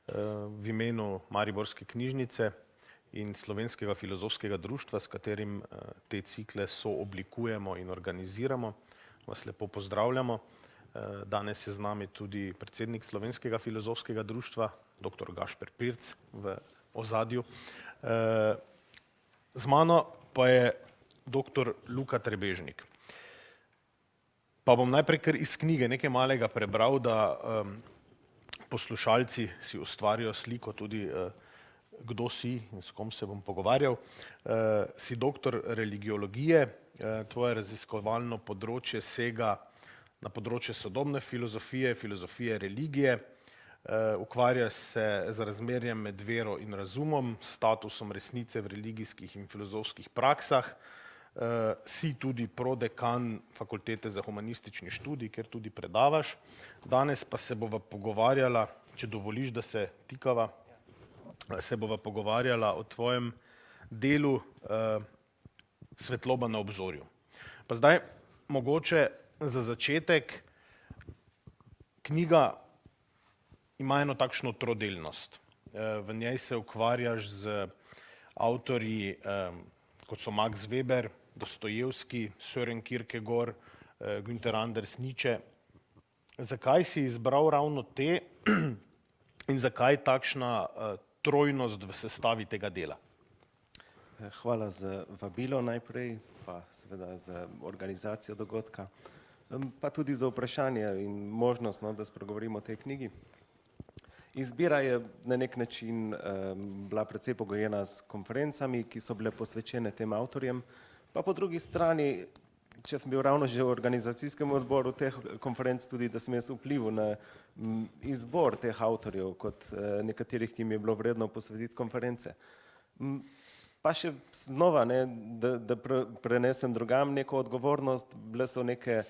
v imenu Mariborske knjižnice in Slovenskega filozofskega društva, s katerim te cikle sooblikujemo in organiziramo. Vas lepo pozdravljamo. Danes je z nami tudi predsednik Slovenskega filozofskega društva, dr. Gašper Pirc v ozadju. Z mano pa je dr. Luka Trebežnik. Pa bom najprej kar iz knjige nekaj malega prebral, da poslušalci si ustvarijo sliko tudi, kdo si in s kom se bom pogovarjal. Si doktor religiologije, tvoje raziskovalno področje sega na področje sodobne filozofije, filozofije religije, ukvarja se z razmerjem med vero in razumom, statusom resnice v religijskih in filozofskih praksah. Si tudi prodekan Fakultete za humanistični študij, kjer tudi predavaš. Danes pa se bova pogovarjala, če dovoliš, da se tikava, se bova pogovarjala o tvojem delu Svetloba na obzorju. Pa zdaj, mogoče za začetek, knjiga ima eno takšno trodelnost. V njej se ukvarjaš z avtorji, kot so Max Weber, Dostojevski, Søren Kierkegaard, Günter Anders, Nietzsche. Zakaj si izbral ravno te in zakaj takšna trojnost v sestavi tega dela? Hvala za vabilo najprej, pa seveda za organizacijo dogodka, pa tudi za vprašanje in možnost, da spregovorimo o tej knjigi. Izbira je na nek način bila precej pogojena s konferencami, ki so bile posvečene tem avtorjem, pa po drugi strani, če sem bil ravno že v organizacijskem odboru teh konferenc, tudi da sem jaz vplival na izbor teh avtorjev kot nekaterih, ki mi je bilo vredno posvetiti konference. Pa še znova, da prenesem drugam neko odgovornost, bile so neke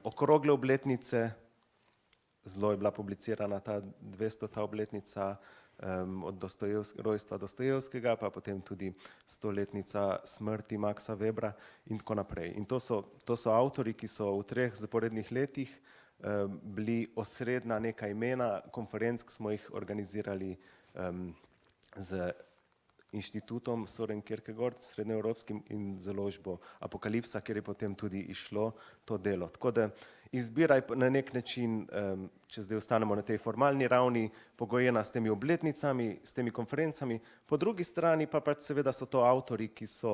okrogle obletnice, zelo je bila publicirana ta 200. obletnica od rojstva Dostojevskega, pa potem tudi 100-letnica smrti Maxa Webra in tako naprej. In to so avtorji, ki so v 3 zaporednih letih bili osrednja neka imena konferenc, ki smo jih organizirali z inštitutom Søren Kierkegaard, srednjeevropskim, in založbo Apokalipsa, kjer je potem tudi išlo to delo. Tako da izbira je na nek način, če zdaj ostanemo na tej formalni ravni, pogojena s temi obletnicami, s temi konferencami, po drugi strani pa pač seveda so to avtorji, ki so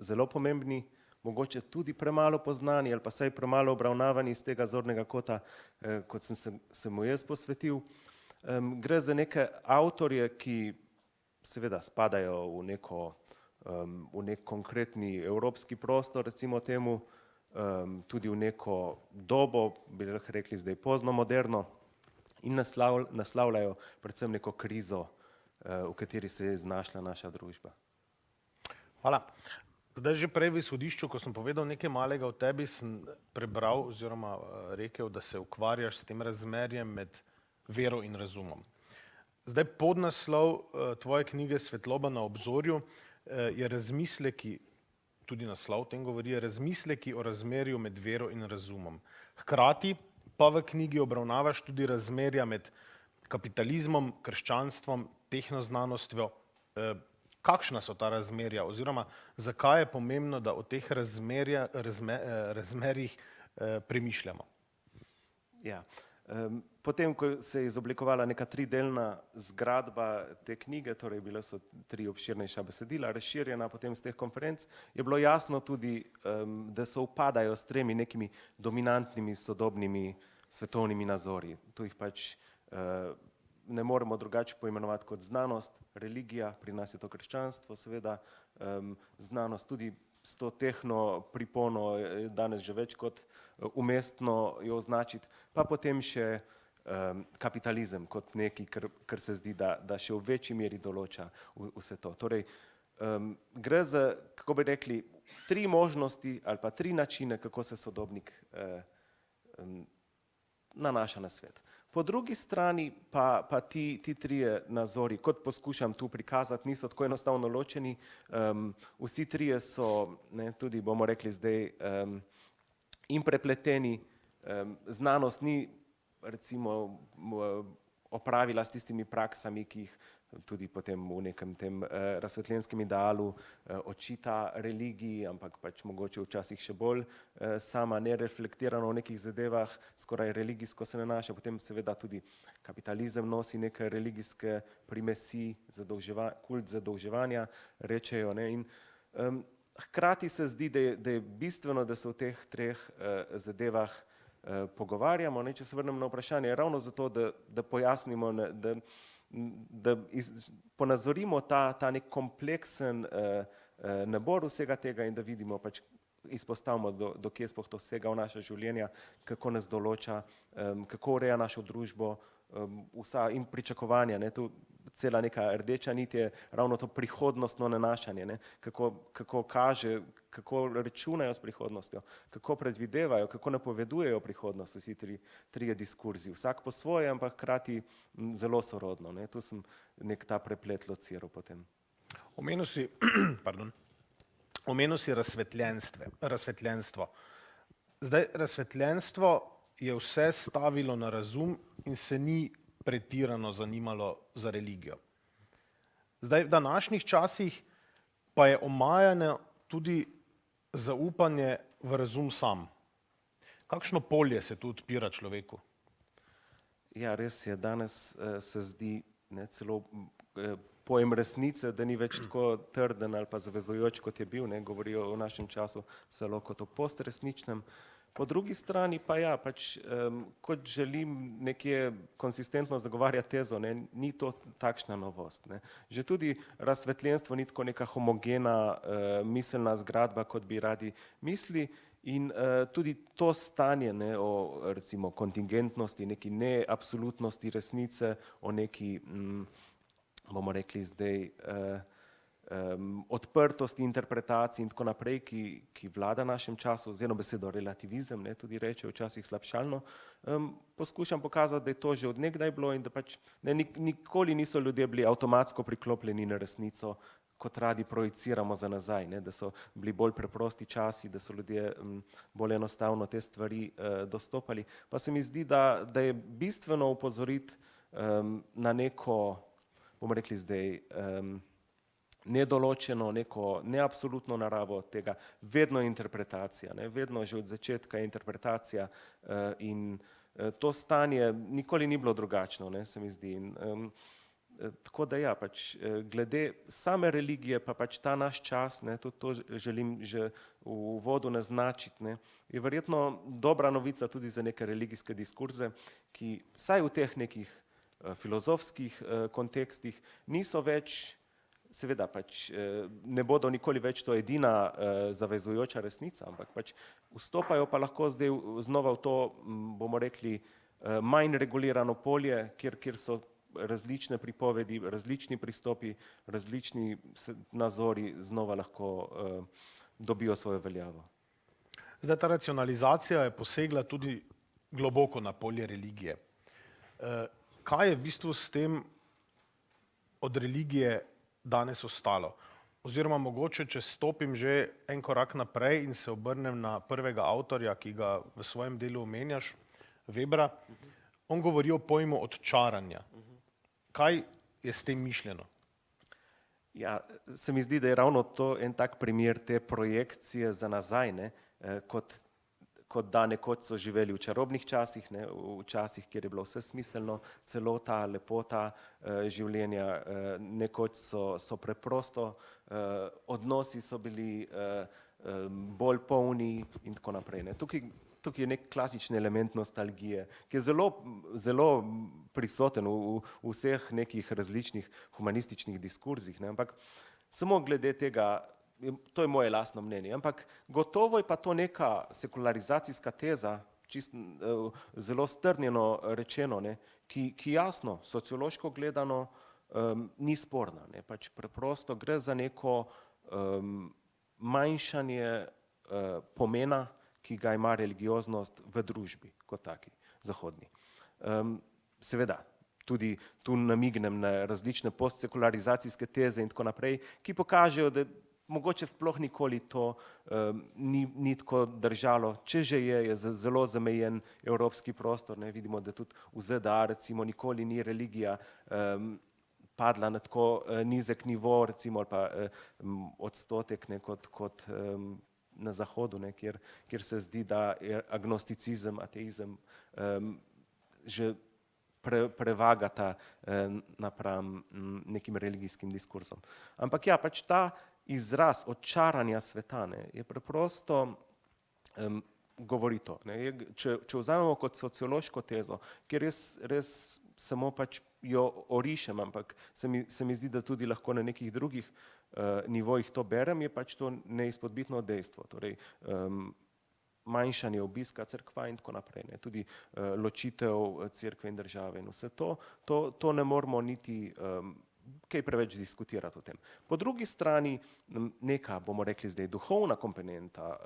zelo pomembni, mogoče tudi premalo poznani ali pa vsaj premalo obravnavani iz tega zornega kota, kot sem se mu jaz posvetil. Gre za neke avtorje, ki seveda spadajo v nek konkretni evropski prostor, recimo temu, tudi v neko dobo, bi lahko rekli zdaj pozno moderno, in naslavljajo predvsem neko krizo, v kateri se je znašla naša družba. Hvala. Zdaj že prej v izhodišču, ko sem povedal nekaj malega o tebi, sem prebral oziroma rekel, da se ukvarjaš s tem razmerjem med vero in razumom. Zdaj podnaslov tvoje knjige Svetloba na obzorju je razmisleki, tudi naslov o tem govori, razmisleki o razmerju med vero in razumom. Hkrati pa v knjigi obravnavaš tudi razmerja med kapitalizmom, krščanstvom, tehnoznanostjo. Kakšna so ta razmerja oziroma zakaj je pomembno, da o teh razmerjih premišljamo? Ja. Potem, ko se je izoblikovala neka tridelna zgradba te knjige, torej bile so 3 obširnejša besedila, razširjena potem z teh konferenc, je bilo jasno tudi, da se upadajo s 3 nekimi dominantnimi sodobnimi svetovnimi nazori. Tu jih pač ne moremo drugače poimenovati kot znanost, religija, pri nas je to krščanstvo, seveda znanost tudi s to tehno pripono danes že več kot umestno jo označiti, pa potem še kapitalizem kot nekaj, kar se zdi, da še v večji meri določa vse to. Torej, gre za, kako bi rekli, 3 možnosti ali pa 3 načine, kako se sodobnik nanaša na svet. Po drugi strani pa ti 3 nazori, kot poskušam tu prikazati, niso tako enostavno ločeni. Vsi 3 so, tudi bomo rekli zdaj, in prepleteni. Znanost ni recimo opravila s tistimi praksami, ki jih tudi potem v nekem tem razsvetljenskem idealu očita religiji, ampak pač mogoče včasih še bolj sama nereflektirano v nekih zadevah, skoraj religijsko se nanaša, potem seveda tudi kapitalizem nosi neke religijske primesi, kult zadolževanja, rečejo, ne, in hkrati se zdi, da je bistveno, da se v teh treh zadevah pogovarjamo, ne, če se vrnem na vprašanje, ravno zato, da pojasnimo, da ponazorimo ta nek kompleksen nabor vsega tega in da vidimo pač, izpostavimo, do kje sploh to vsega v naša življenja, kako nas določa, kako ureja našo družbo, vsa in pričakovanja, ne, tu cela neka rdeča nit je ravno to prihodnostno nanašanje, ne, kako kaže, kako računajo s prihodnostjo, kako predvidevajo, kako napovedujejo prihodnost, vsi trije diskurzi, vsak po svoje, ampak hkrati zelo sorodno, ne, tu sem nek ta preplet lociral potem. Omenil si razsvetljenstvo. Zdaj, razsvetljenstvo je vse stavilo na razum in se ni pretirano zanimalo za religijo. Zdaj, v današnjih časih pa je omajano tudi zaupanje v razum sam. Kakšno polje se tu odpira človeku? Ja, res je, danes se zdi, ne, celo pojem resnice, da ni več tako trden ali pa zavezujoč, kot je bil, ne, govorijo v našem času celo kot o postresničnem. Po drugi strani pa ja, pač kot želim nekje konsistentno zagovarjati tezo, ne, ni to takšna novost, ne. Že tudi razsvetljenstvo ni tako neka homogena miselna zgradba, kot bi radi mislili, in tudi to stanje, ne, o recimo kontingentnosti, neki neabsolutnosti resnice, o neki bomo rekli zdaj odprtosti interpretacij in tako naprej, ki vlada našem času, z eno besedo relativizem, ne, tudi reče včasih slabšalno, poskušam pokazati, da je to že od nekdaj bilo in da pač nikoli niso ljudje bili avtomatsko priklopljeni na resnico, kot radi projiciramo za nazaj, ne, da so bili bolj preprosti časi, da so ljudje bolj enostavno te stvari dostopali. Pa se mi zdi, da je bistveno opozoriti na neko, bomo rekli zdaj, nedoločeno, neko neabsolutno naravo tega, vedno interpretacija, ne, vedno že od začetka je interpretacija in to stanje nikoli ni bilo drugačno, ne, se mi zdi. In, tako da ja, pač glede same religije pa pač ta naš čas, ne, tudi to želim že v uvodu naznačiti, ne, je verjetno dobra novica tudi za neke religijske diskurze, ki vsaj v teh nekih filozofskih kontekstih niso več, seveda pač ne bodo nikoli več to edina zavezujoča resnica, ampak pač vstopajo pa lahko zdaj znova v to, bomo rekli, manj regulirano polje, kjer so različne pripovedi, različni pristopi, različni nazori znova lahko dobijo svojo veljavo. Zdaj, ta racionalizacija je posegla tudi globoko na polje religije. Kaj je v bistvu s tem od religije danes ostalo? Oziroma mogoče, če stopim že en korak naprej in se obrnem na prvega avtorja, ki ga v svojem delu omenjaš, Webera, on govori o pojmu odčaranja. Kaj je s tem mišljeno? Ja, se mi zdi, da je ravno to en tak primer te projekcije za nazaj, ne, kot da nekoč so živeli v čarobnih časih, ne, v časih, kjer je bilo vse smiselno, celota, lepota življenja, nekoč so preprosto, odnosi so bili bolj polni in tako naprej, ne. Tukaj je nek klasični element nostalgije, ki je zelo prisoten v vseh nekih različnih humanističnih diskurzih, ne, ampak samo glede tega, to je moje lastno mnenje, ampak gotovo je pa to neka sekularizacijska teza, zelo strnjeno rečeno, ne, ki jasno, sociološko gledano, ni sporna, ne, pač preprosto gre za neko manjšanje pomena, ki ga ima religioznost v družbi kot taki, zahodni. Seveda, tudi tu namignem na različne postsekularizacijske teze in tako naprej, ki pokažejo, da mogoče sploh nikoli to ni tako držalo. Če že je zelo zamejen evropski prostor, ne, vidimo, da tudi v ZDA recimo nikoli ni religija padla na tako nizek nivo, recimo, ali pa odstotek, ne, kot na Zahodu, ne, kjer se zdi, da je agnosticizem, ateizem že prevagata napram nekim religijskim diskurzom. Ampak ja, pač ta izraz očaranja sveta, ne, je preprosto govori to. Ne. Če vzamemo kot sociološko tezo, kjer res samo pač jo orišem, ampak se mi zdi, da tudi lahko na nekih drugih nivojih to berem, je pač to neizpodbitno dejstvo. Torej, manjšanje obiska cerkva in tako naprej, ne. Tudi ločitev cerkve in države in vse to ne moramo niti kaj preveč diskutirati o tem. Po drugi strani neka, bomo rekli zdaj, duhovna komponenta,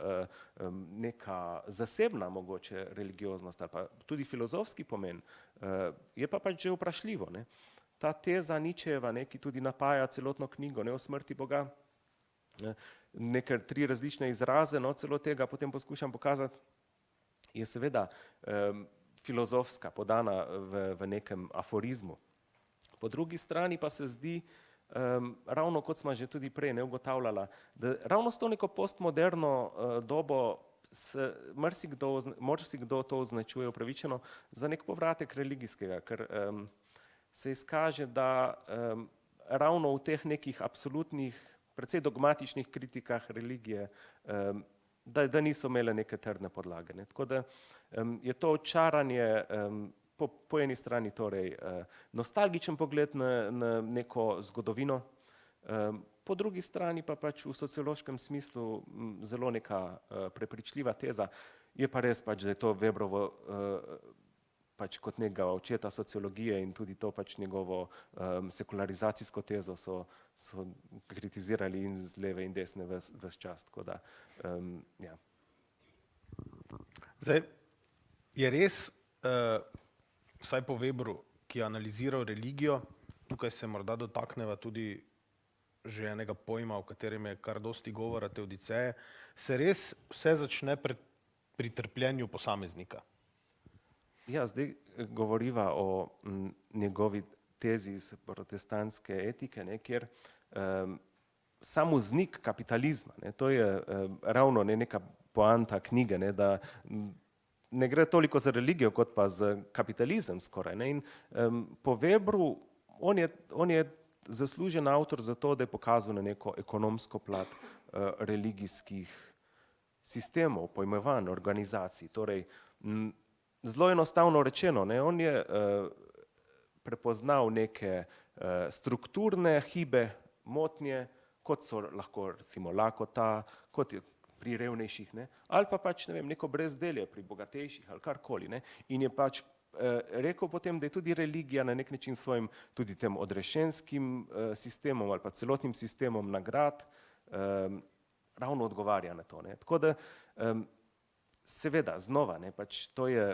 neka zasebna mogoče religioznost ali pa tudi filozofski pomen, je pa pač že vprašljivo, ne. Ta teza Nietzschejeva, ne, ki tudi napaja celotno knjigo, ne, o smrti Boga, neke 3 različne izraze, no, celo tega potem poskušam pokazati, je seveda filozofska, podana v nekem aforizmu. Po drugi strani pa se zdi, ravno kot smo že tudi prej ne ugotavljala, da ravno s to neko postmoderno dobo se marsikdo to označuje upravičeno za nek povratek religijskega, ker se izkaže, da ravno v teh nekih absolutnih, precej dogmatičnih kritikah religije, da niso imele neke trdne podlage, ne. Tako da je to očaranje po eni strani torej nostalgičen pogled na neko zgodovino, po drugi strani pa pač v sociološkem smislu zelo neka prepričljiva teza. Je pa res pač, da je to Webrovo pač kot nekega očeta sociologije in tudi to pač njegovo sekularizacijsko tezo so kritizirali in z leve in desne ves čas, tako da, ja. Zdaj, je res, vsaj po Webru, ki je analiziral religijo, tukaj se morda dotakneva tudi že enega pojma, o katerem je kar dosti govora, teodiceje, se res vse začne pri trpljenju posameznika. Ja, zdaj govoriva o njegovi tezi iz protestantske etike, ne, kjer sam vznik kapitalizma, ne, to je ravno neka poanta knjige, ne, da ne gre toliko za religijo, kot pa za kapitalizem skoraj, ne, in po Webru on je zaslužen avtor za to, da je pokazal na neko ekonomsko plat religijskih sistemov, pojmovanj, organizacij. Torej, zelo enostavno rečeno, ne, on je prepoznal neke strukturne hibe, motnje, kot so lahko recimo lakota, kot je pri revnejših, ne, ali pa pač, ne vem, neko brezdelje pri bogatejših ali karkoli, ne, in je pač rekel potem, da je tudi religija na nek način svojim tudi tem odrešenskim sistemom ali pa celotnim sistemom nagrad ravno odgovarja na to, ne. Tako da seveda znova, ne, pač to je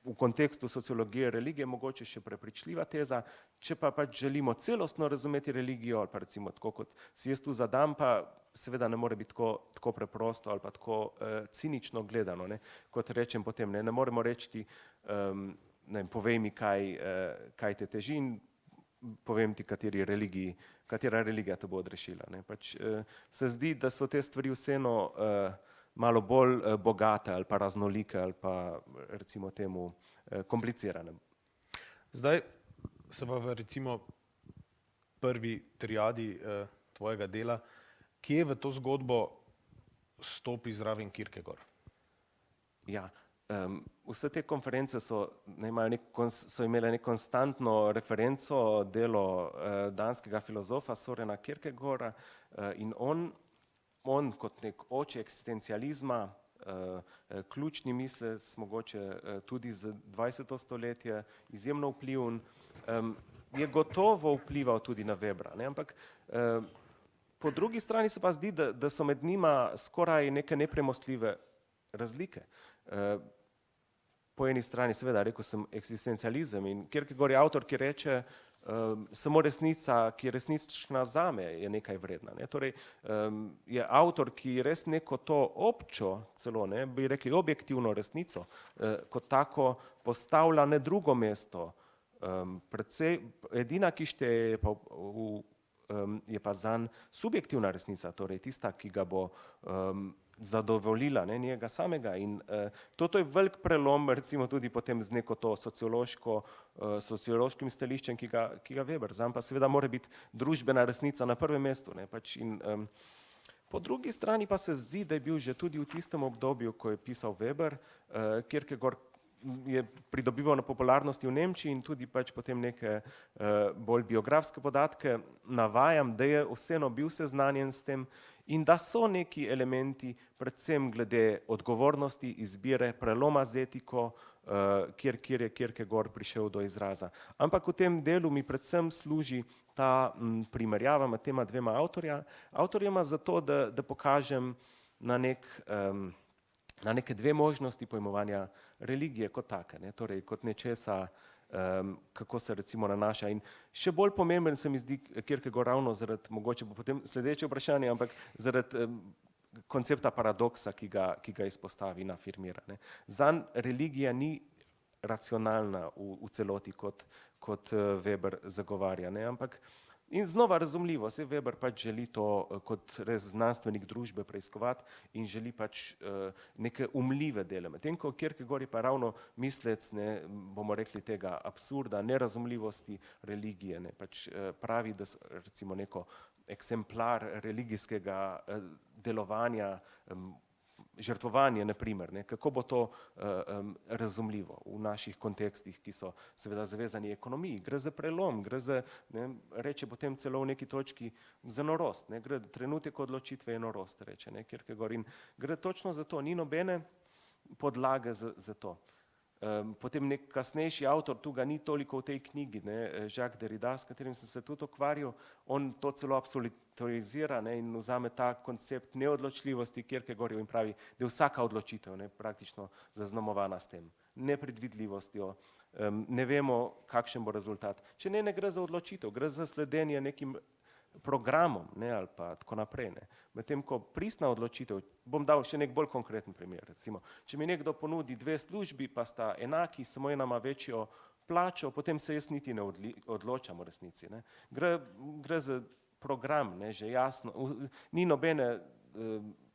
v kontekstu sociologije religije mogoče še prepričljiva teza, če pa pač želimo celostno razumeti religijo ali pa recimo tako, kot si jaz tu zadam, pa seveda ne more biti tako preprosto ali pa tako cinično gledano, ne. Kot rečem potem, ne moremo reči, ne vem, povej mi, kaj te teži in povem ti, katera religija te bo odrešila, ne. Pač se zdi, da so te stvari vseeno malo bolj bogate ali pa raznolike ali pa recimo temu komplicirane. Zdaj se pa v recimo prvi triadi tvojega dela, kje v to zgodbo stopi zraven Kierkegaard? Ja, vse te konference so imele neko konstantno referenco delo danskega filozofa Sorena Kierkegaarda in on kot nek oče eksistencializma, ključni mislec, mogoče tudi za 20. stoletje, izjemno vpliven, je gotovo vplival tudi na Webra, ne, ampak po drugi strani se pa zdi, da so med njima skoraj neke nepremostljive razlike. Po eni strani seveda rekel sem eksistencializem in Kierkegaard je avtor, ki reče, samo resnica, ki je resnična zame, je nekaj vredna. Ne? Torej, je avtor, ki res neko to občo, celo ne, bi rekli objektivno resnico, kot tako postavlja na drugo mesto. Edina, ki šteje, je pa zanj subjektivna resnica, torej tista, ki ga bo zadovoljila, ne, njega samega. In to je velik prelom, recimo tudi potem z neko to sociološkim stališčem, ki ga Weber. Zanj pa seveda mora biti družbena resnica na prvem mestu. Ne, pač in, po drugi strani pa se zdi, da je bil že tudi v tistem obdobju, ko je pisal Weber, Kierkegaard je pridobival na popularnosti v Nemčiji in tudi pač potem neke bolj biografske podatke navajam, da je vseeno bil seznanjen s tem in da so neki elementi, predvsem glede odgovornosti, izbire, preloma z etiko, kjer je Kierkegaard prišel do izraza. Ampak v tem delu mi predvsem služi ta primerjava med tema dvema avtorjema zato, da pokažem na neke dve možnosti pojmovanja religije kot take, ne? Torej kot nečesa, kako se recimo nanaša. In še bolj pomemben se mi zdi Kierkegaard ravno zaradi, mogoče bo potem sledeče vprašanje, ampak zaradi koncepta paradoksa, ki ga izpostavi in afirmira. Ne? Zanj religija ni racionalna v celoti, kot Weber zagovarja, ne? Ampak in znova razumljivo, saj Weber pač želi to kot res znanstvenik družbe preiskovati in želi pač neke umljive dele. Medtem ko Kierkegaard je pa ravno mislec, ne, bomo rekli tega absurda, nerazumljivosti religije, ne, pač pravi, da recimo neko eksemplar religijskega delovanja, žrtvovanje, na primer, ne, kako bo to razumljivo v naših kontekstih, ki so seveda zavezani ekonomiji. Gre za prelom, gre za, ne, reče potem celo v neki točki za norost, ne, gre trenutek odločitve je norost, reče, ne, Kierkegaard, in gre točno za to, ni nobene podlage za to. Potem nek kasnejši avtor, tu ga ni toliko v tej knjigi, ne, Jacques Derrida, s katerim sem se tudi ukvarjal, on to celo absolutizira, ne, in vzame ta koncept neodločljivosti Kierkegaardov in pravi, da je vsaka odločitev, ne, praktično zaznamovana s tem, nepredvidljivostjo, ne vemo, kakšen bo rezultat. Če ne gre za odločitev, gre za sledenje nekim programom, ne, ali pa tako naprej. Ne. Medtem ko pristna odločitev, bom dal še nek bolj konkreten primer, recimo, če mi nekdo ponudi dve službi, pa sta enaki, samo ena ima večjo plačo, potem se jaz niti ne odločam v resnici. Ne. Gre za program, ne, že jasno, ni nobene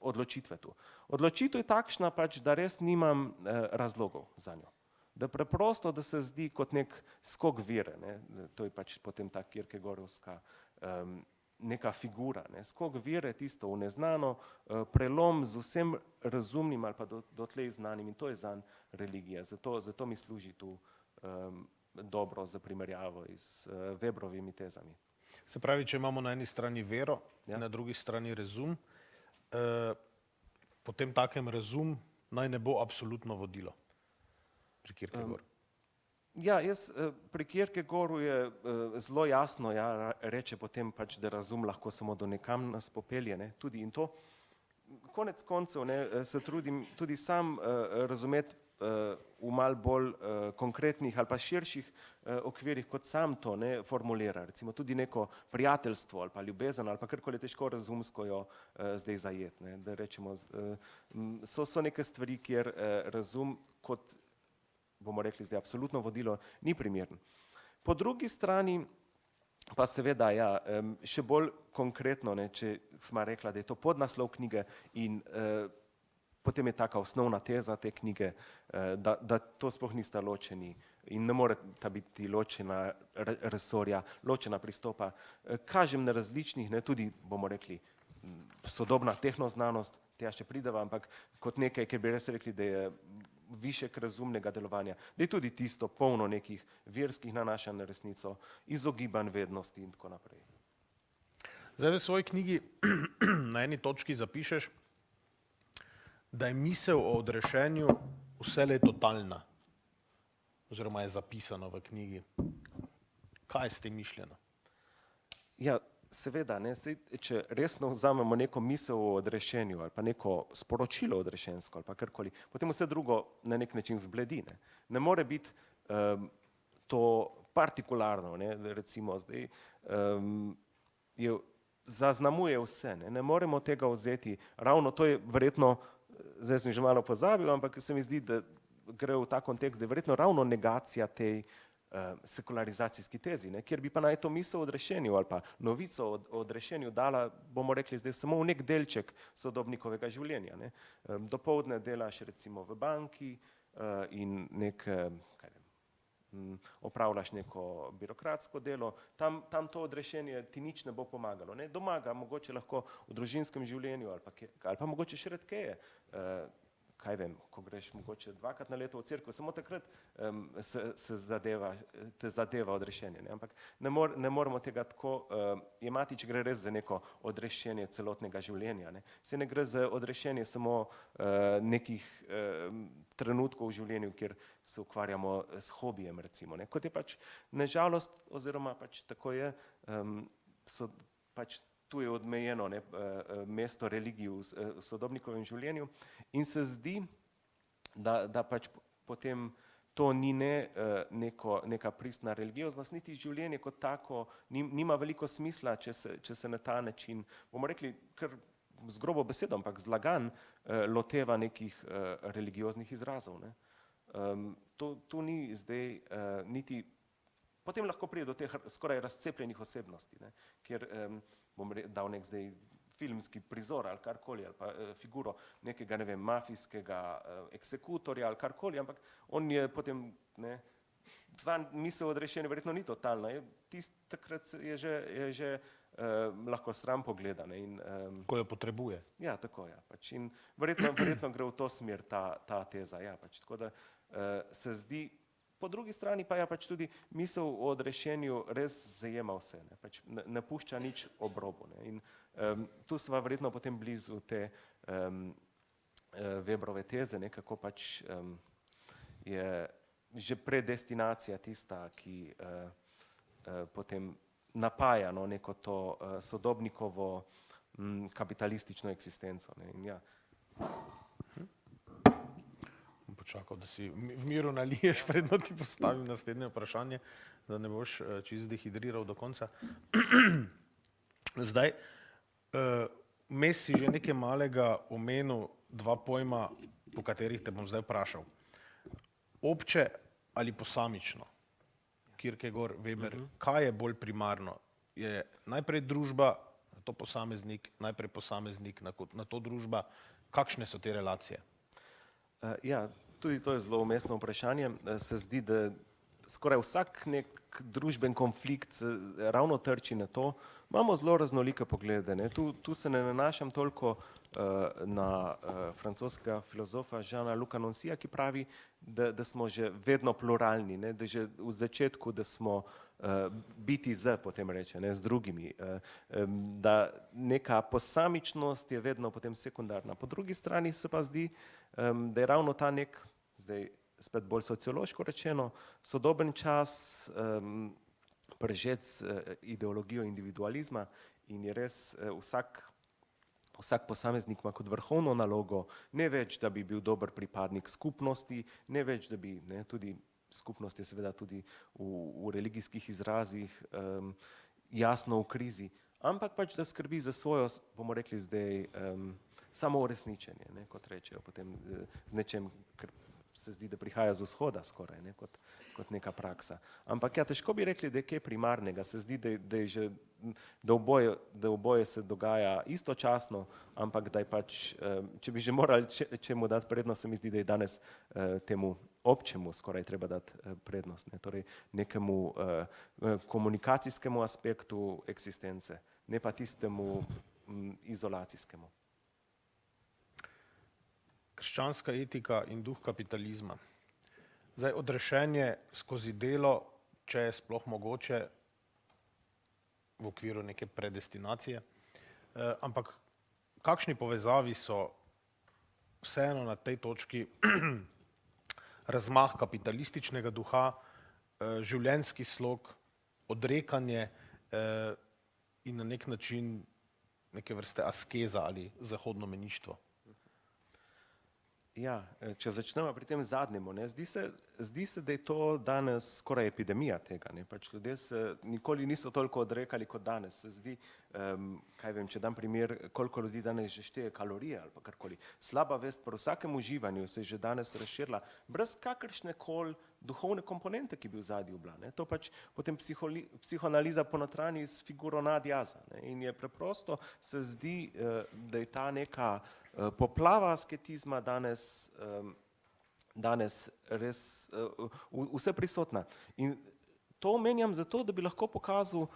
odločitve tu. Odločitev je takšna pač, da res nimam razlogov za njo. Da preprosto, da se zdi kot nek skok vire, ne, to je pač potem ta Kierkegaardovska neka figura, ne, skok vire, tisto v neznano, prelom z vsem razumnim ali pa dotlej znanim in to je zanj religija, zato mi služi tu dobro za primerjavo z Weberovimi tezami. Se pravi, če imamo na eni strani vero, ja, na drugi strani razum, potem takem razum naj ne bo absolutno vodilo pri Kierkegaardu. Ja, jaz pri Kierkegaardu je zelo jasno, ja, reče potem pač, da razum lahko samo do nekam nas popelje, ne, tudi in to. Konec koncev, ne, se trudim tudi sam razumeti v malo bolj konkretnih ali pa širših okvirih, kot sam to, ne, formulira. Recimo tudi neko prijateljstvo ali pa ljubezen ali pa karkoli težko razumsko jo zdaj zajeti, ne, da rečemo, so neke stvari, kjer razum kot, bomo rekli zdaj, absolutno vodilo ni primeren. Po drugi strani pa seveda, ja, še bolj konkretno, ne, če sva rekla, da je to podnaslov knjige in potem je taka osnovna teza te knjige, da to sploh nista ločeni in ne moreta biti ločena resorja, ločena pristopa. Kažem na različnih, ne, tudi, bomo rekli, sodobna tehnoznanost, tja še prideva, ampak kot nekaj, kjer bi res rekli, da je višek razumnega delovanja, da je tudi tisto polno nekih verskih nanašanj na resnico, izogibanj vednosti in tako naprej. Zdaj v svoji knjigi na eni točki zapišeš, da je misel o odrešenju vselej totalna, oziroma je zapisano v knjigi. Kaj je s tem mišljeno? Ja, seveda, ne, če resno vzamemo neko misel o odrešenju ali pa neko sporočilo odrešensko ali pa karkoli, potem vse drugo na nek način zbledi. Ne more biti to partikularno, ne, recimo zdaj, zaznamuje vse, ne moremo tega vzeti, ravno to je verjetno, zdaj sem že malo pozabil, ampak se mi zdi, da gre v ta kontekst, da je verjetno ravno negacija tej sekularizacijski tezi, ne, kjer bi pa naj to misel o odrešenju ali pa novico o odrešenju dala, bomo rekli zdaj, samo v nek delček sodobnikovega življenja. Ne. Dopoldne delaš recimo v banki in opravljaš neko birokratsko delo, tam to odrešenje ti nič ne bo pomagalo. Ne. Doma ga mogoče lahko v družinskem življenju ali pa mogoče še redkeje, kaj vem, ko greš mogoče 2-krat na leto v cerkev, samo takrat te zadeva odrešenje. Ne? Ampak ne moramo tega tako jemati, če gre res za neko odrešenje celotnega življenja. Ne? Se ne gre za odrešenje samo nekih trenutkov v življenju, kjer se ukvarjamo s hobijem, recimo. Ne? Kot je pač nažalost, oziroma pač tako je, so pač tu je odmejeno mesto religiji v sodobnikovem življenju in se zdi, da pač potem to ni neka pristna religioznost, niti življenje kot tako nima veliko smisla, če se na ta način, bomo rekli, kar z grobo besedo, ampak zlagan loteva nekih religioznih izrazov. Ne. To ni zdaj niti, potem lahko pride do teh skoraj razcepljenih osebnosti, ne, kjer bom dal nek zdaj filmski prizor ali karkoli, ali pa figuro nekega, ne vem, mafijskega eksekutorja ali karkoli, ampak on je potem, ne, misel odrešenja verjetno ni totalna, takrat je že lahko sram pogleda. Ko jo potrebuje. Ja, tako je. Pač. In verjetno gre v to smer ta teza. Ja, pač. Tako da se zdi, po drugi strani pa je pač tudi misel o odrešenju res zajema vse, ne, pač ne pušča nič ob robu. Ne. In tu sva verjetno potem blizu te Weberove teze, ne, kako pač je že predestinacija tista, ki potem napaja neko to sodobnikovo kapitalistično eksistenco. Ne. In ja. Počakal, da si v miru naliješ, predno ti postavim naslednje vprašanje, da ne boš čisto dehidriral do konca. Zdaj, vmes si že nekaj malega omenil dva pojma, po katerih te bom zdaj vprašal. Obče ali posamično? Kierkegaard, Weber, kaj je bolj primarno? Je najprej družba, nato posameznik, najprej posameznik, nato družba? Kakšne so te relacije? Ja, tudi to je zelo umestno vprašanje. Se zdi, da skoraj vsak nek družben konflikt ravno trči na to. Imamo zelo raznolike poglede. Ne. Tu se ne nanašam toliko na francoskega filozofa Jeana Luca Nancyja, ki pravi, da smo že vedno pluralni, ne, da že v začetku, da smo biti potem reče, ne, z drugimi, da neka posamičnost je vedno potem sekundarna. Po drugi strani se pa zdi, da je ravno ta nek, zdaj spet bolj sociološko rečeno, sodoben čas prežet z ideologijo individualizma in je res vsak posameznik ima kot vrhovno nalogo ne več, da bi bil dober pripadnik skupnosti, ne več, da bi, ne, tudi skupnost je seveda tudi v religijskih izrazih jasno v krizi, ampak pač, da skrbi za svojo, bomo rekli zdaj, samouresničenje, ne, kot rečejo potem z nečem, kar se zdi, da prihaja z vzhoda skoraj, ne, kot neka praksa. Ampak ja, težko bi rekli, da je kaj primarnega, se zdi, da je že, da oboje se dogaja istočasno, ampak da je pač, če bi že morali čemu dati prednost, se mi zdi, da je danes temu občemu skoraj treba dati prednost, ne, torej nekemu komunikacijskemu aspektu eksistence, ne pa tistemu izolacijskemu. Krščanska etika in duh kapitalizma. Zdaj, odrešenje skozi delo, če je sploh mogoče, v okviru neke predestinacije, ampak kakšni povezavi so vseeno na tej točki razmah kapitalističnega duha, življenjski slog, odrekanje in na nek način neke vrste askeza ali zahodno meništvo? Ja, če začnemo pri tem zadnjemu, ne, zdi se, da je to danes skoraj epidemija tega, ne, pač ljudje se nikoli niso toliko odrekali kot danes, se zdi, kaj vem, če dam primer, koliko ljudi danes že šteje kalorije ali pa karkoli. Slaba vest pri vsakem uživanju se je že danes razširila, brez kakršne koli duhovne komponente, ki bi v zadju bila, ne, to pač potem psihoanaliza ponotranji s figuro nadjaza, ne, in je preprosto, se zdi, da je ta neka poplava asketizma danes res vse prisotna. In to omenjam zato, da bi lahko pokazal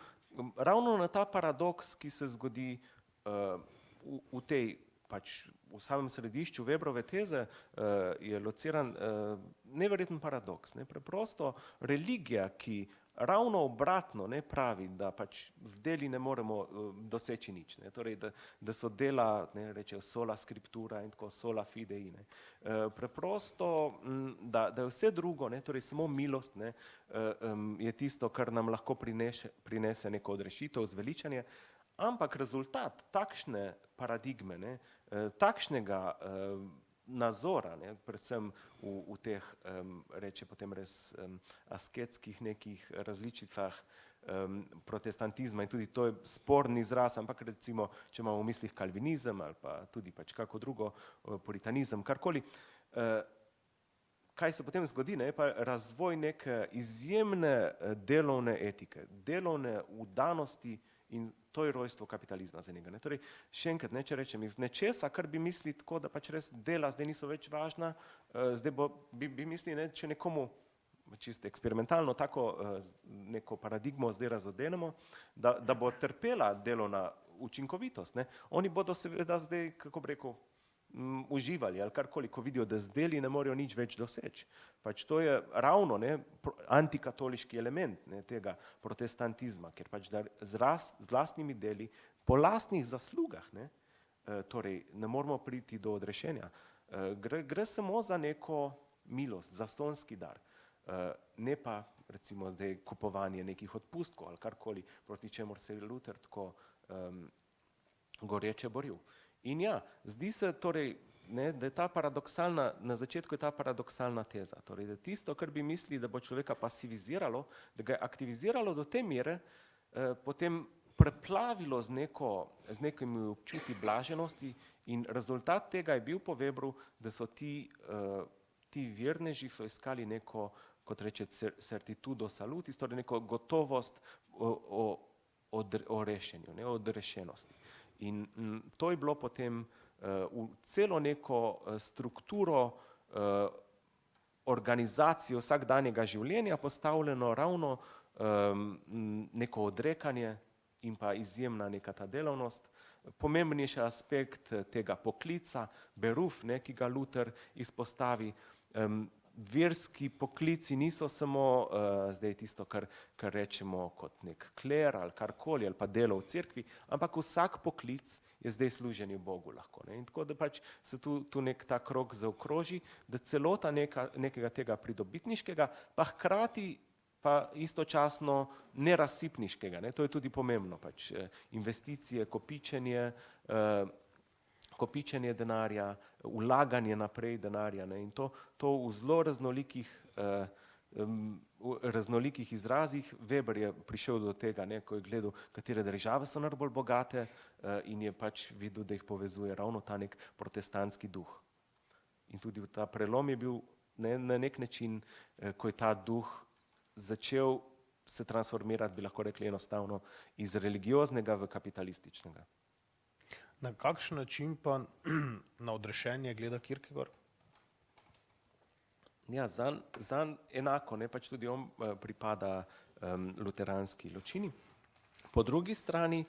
ravno na ta paradoks, ki se zgodi v tej, pač v samem središču Weberove teze je lociran neverjeten paradoks. Ne? Preprosto religija, ki ravno obratno ne pravi, da pač z deli ne moremo doseči nič. Ne? Torej, da so dela, ne, rečejo sola scriptura in tako sola fidei. Ne? Preprosto, da je vse drugo, ne, torej samo milost, ne, je tisto, kar nam lahko prinese neko odrešitev, zveličanje, ampak rezultat takšne paradigme, ne, takšnega nazora, ne, predvsem v teh, reče potem res asketskih nekih različicah protestantizma in tudi to je sporni izraz, ampak recimo, če imamo v mislih kalvinizem ali pa tudi pač kako drugo, puritanizem, karkoli, kaj se potem zgodi, ne, pa razvoj neke izjemne delovne etike, delovne vdanosti in to je rojstvo kapitalizma za njega. Ne. Torej, še enkrat, ne, če rečem, iz nečesa, kar bi mislili tako, da pač res dela zdaj niso več važna, zdaj bi mislili, ne, če nekomu čisto eksperimentalno tako neko paradigmo zdaj razodenemo, da bo trpela delovna učinkovitost. Ne. Oni bodo seveda zdaj, kako bi rekel, uživali ali karkoli, ko vidijo, da z deli ne morejo nič več doseči. Pač to je ravno, ne, antikatoliški element, ne, tega protestantizma, ker pač z lastnimi deli, po lastnih zaslugah, ne, torej ne moramo priti do odrešenja. Gre samo za neko milost, zastonski dar, ne pa recimo zdaj kupovanje nekih odpustkov ali karkoli, proti čemur se je Luther tako goreče boril. In ja, zdi se torej, ne, da je ta paradoksalna, na začetku je ta paradoksalna teza, torej, da tisto, kar bi mislili, da bo človeka pasiviziralo, da ga je aktiviziralo do te mere, potem preplavilo z nekimi občutki blaženosti in rezultat tega je bil po Weberu, da so ti verneži so iskali neko, kot reče certitudo salutis, torej neko gotovost o rešenju, ne, o odrešenosti. In to je bilo potem v celo neko strukturo organizacijo vsakdanjega življenja postavljeno ravno neko odrekanje in pa izjemna neka ta delavnost. Pomembnejši aspekt tega poklica, beruf, ne, ki ga Luther izpostavi, verski poklici niso samo zdaj tisto, kar rečemo kot nek kler ali karkoli, ali pa delo v cerkvi, ampak vsak poklic je zdaj služenje Bogu lahko. Ne? In tako da pač se tu nek ta krog zaokroži, da celota nekega tega pridobitniškega, pa hkrati pa istočasno nerazsipniškega, ne? To je tudi pomembno, pač investicije, kopičenje denarja, vlaganje naprej denarja, ne, in to v zelo raznolikih izrazih. Weber je prišel do tega, ne, ko je gledal, katere države so najbolj bogate in je pač videl, da jih povezuje ravno ta nek protestantski duh. In tudi ta prelom je bil, ne, na nek način, ko je ta duh začel se transformirati, bi lahko rekli enostavno, iz religioznega v kapitalističnega. Na kakšen način pa na odrešenje gleda Kierkegaard? Ja, zanj enako, ne, pač tudi on pripada luteranski ločini. Po drugi strani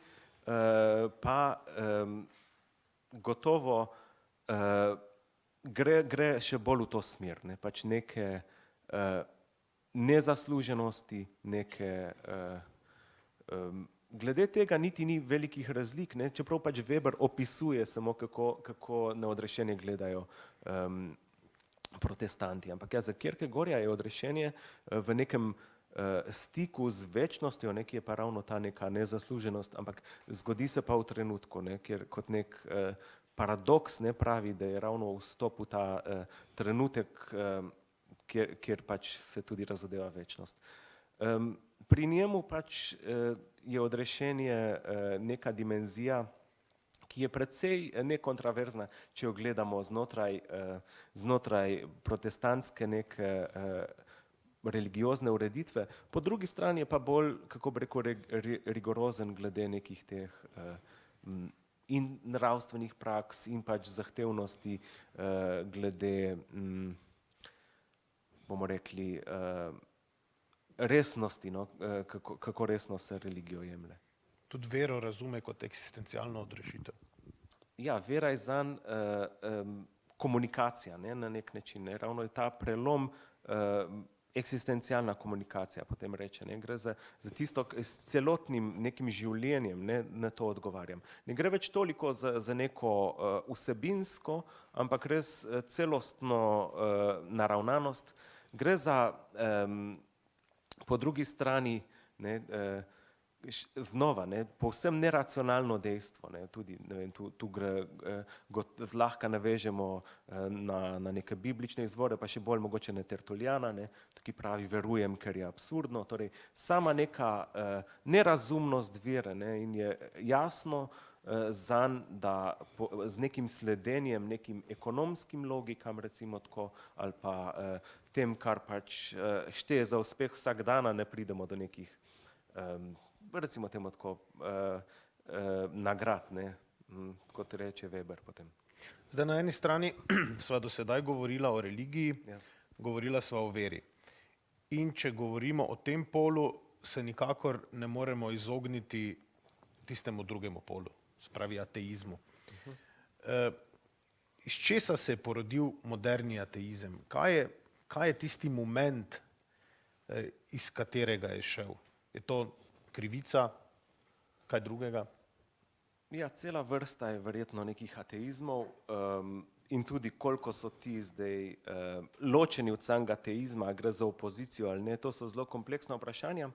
pa gotovo gre še bolj v to smer, ne, pač neke nezasluženosti, neke glede tega niti ni velikih razlik, ne, čeprav pač Weber opisuje samo, kako na odrešenje gledajo protestanti. Ampak ja, za Kierkegaarda je odrešenje v nekem stiku z večnostjo, ki je pa ravno ta neka nezasluženost, ampak zgodi se pa v trenutku, ker kot nek paradoks pravi, da je ravno vstop v ta trenutek, kjer pač se tudi razodeva večnost. Pri njemu pač je odrešenje neka dimenzija, ki je precej nekontraverzna, če jo gledamo znotraj protestantske neke religiozne ureditve. Po drugi strani je pa bolj, kako bi rekel, rigorozen glede nekih teh in nravstvenih praks in pač zahtevnosti glede, bomo rekli, resnosti, kako resno se religijo jemlje. Tudi vero razume kot eksistencialno odrešitev. Ja, vera je zanj komunikacija, na nek način. Ravno je ta prelom eksistencialna komunikacija, potem reče. Gre za tisto, s celotnim nekim življenjem, na to odgovarjam. Ne gre več toliko za neko vsebinsko, ampak res celostno naravnanost. Gre za po drugi strani znova, povsem neracionalno dejstvo, tudi, tu gre, zlahka navežemo na neke biblične izvore, pa še bolj mogoče na Tertuliana, ki pravi, verujem, ker je absurdno, torej sama neka nerazumnost vere, in je jasno zanj, da z nekim sledenjem, nekim ekonomskim logikam, recimo tako, ali pa tem, kar pač šteje za uspeh vsak dana, ne pridemo do nekih recimo temu tako nagrad, kot reče Weber potem. Zdaj na eni strani sva do sedaj govorila o religiji, govorila sva o veri. In če govorimo o tem polu, se nikakor ne moremo izogniti tistemu drugemu polu, se pravi ateizmu. Iz česa se je porodil moderni ateizem? Kaj je tisti moment, iz katerega je šel? Je to krivica, kaj drugega? Ja, cela vrsta je verjetno nekih ateizmov in tudi koliko so ti zdaj ločeni od samega ateizma, gre za opozicijo ali ne, to so zelo kompleksna vprašanja.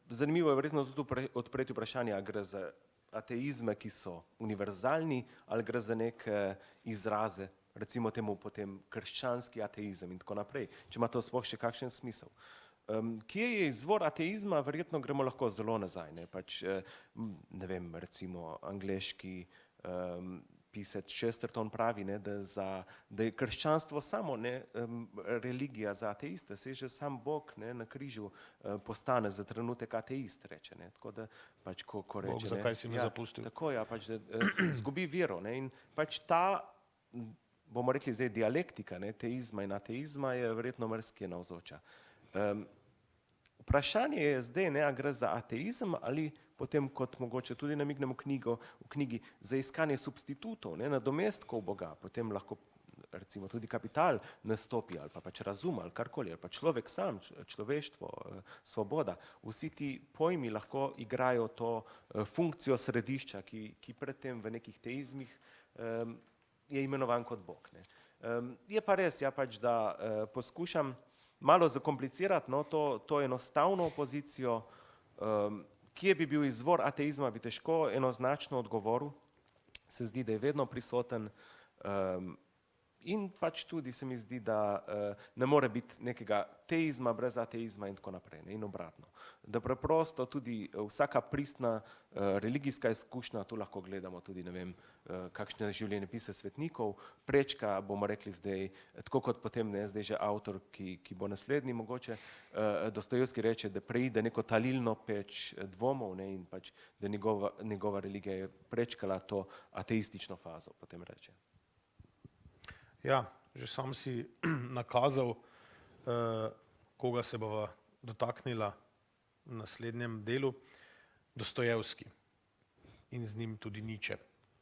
Zanimivo je verjetno tudi odpreti vprašanje, ali gre za ateizme, ki so univerzalni, ali gre za neke izraze, recimo temu potem krščanski ateizem in tako naprej, če ima to sploh še kakšen smisel. Kje je izvor ateizma, verjetno gremo lahko zelo nazaj. Ne vem, recimo angleški pisec Chesterton pravi, da je krščanstvo samo religija za ateiste, saj že sam Bog na križu postane za trenutek ateist, reče. Tako da pač, ko reče... Bog, zakaj si me zapustil? Tako, ja, pač, da zgubi vero. In pač ta, bomo rekli zdaj, dialektika teizma in ateizma je verjetno marsikje navzoča. Vprašanje je zdaj, a gre za ateizem ali potem, kot mogoče tudi namignemo v knjigi, za iskanje substitutov, nadomestkov Boga, potem lahko recimo tudi kapital nastopi ali pa pač razum ali karkoli, ali pa človek sam, človeštvo, svoboda. Vsi ti pojmi lahko igrajo to funkcijo središča, ki predtem v nekih teizmih je imenovan kot Bog. Je pa res, pač, da poskušam malo zakomplicirati to enostavno opozicijo, kje bi bil izvor ateizma, bi težko enoznačno odgovoril, se zdi, da je vedno prisoten in pač tudi se mi zdi, da ne more biti nekega teizma brez ateizma in tako naprej, in obratno. Da preprosto tudi vsaka pristna religijska izkušnja, tu lahko gledamo tudi, ne vem, kakšne življenjepise svetnikov, prečka, bomo rekli zdaj, tako kot potem zdaj že avtor, ki bo naslednji mogoče, Dostojevski reče, da preide neko talilno peč dvomov in pač, da njegova religija je prečkala to ateistično fazo, potem reče. Ja, že sam si nakazal, koga se bova dotaknila v naslednjem delu. Dostojevski in z njim tudi Nietzsche.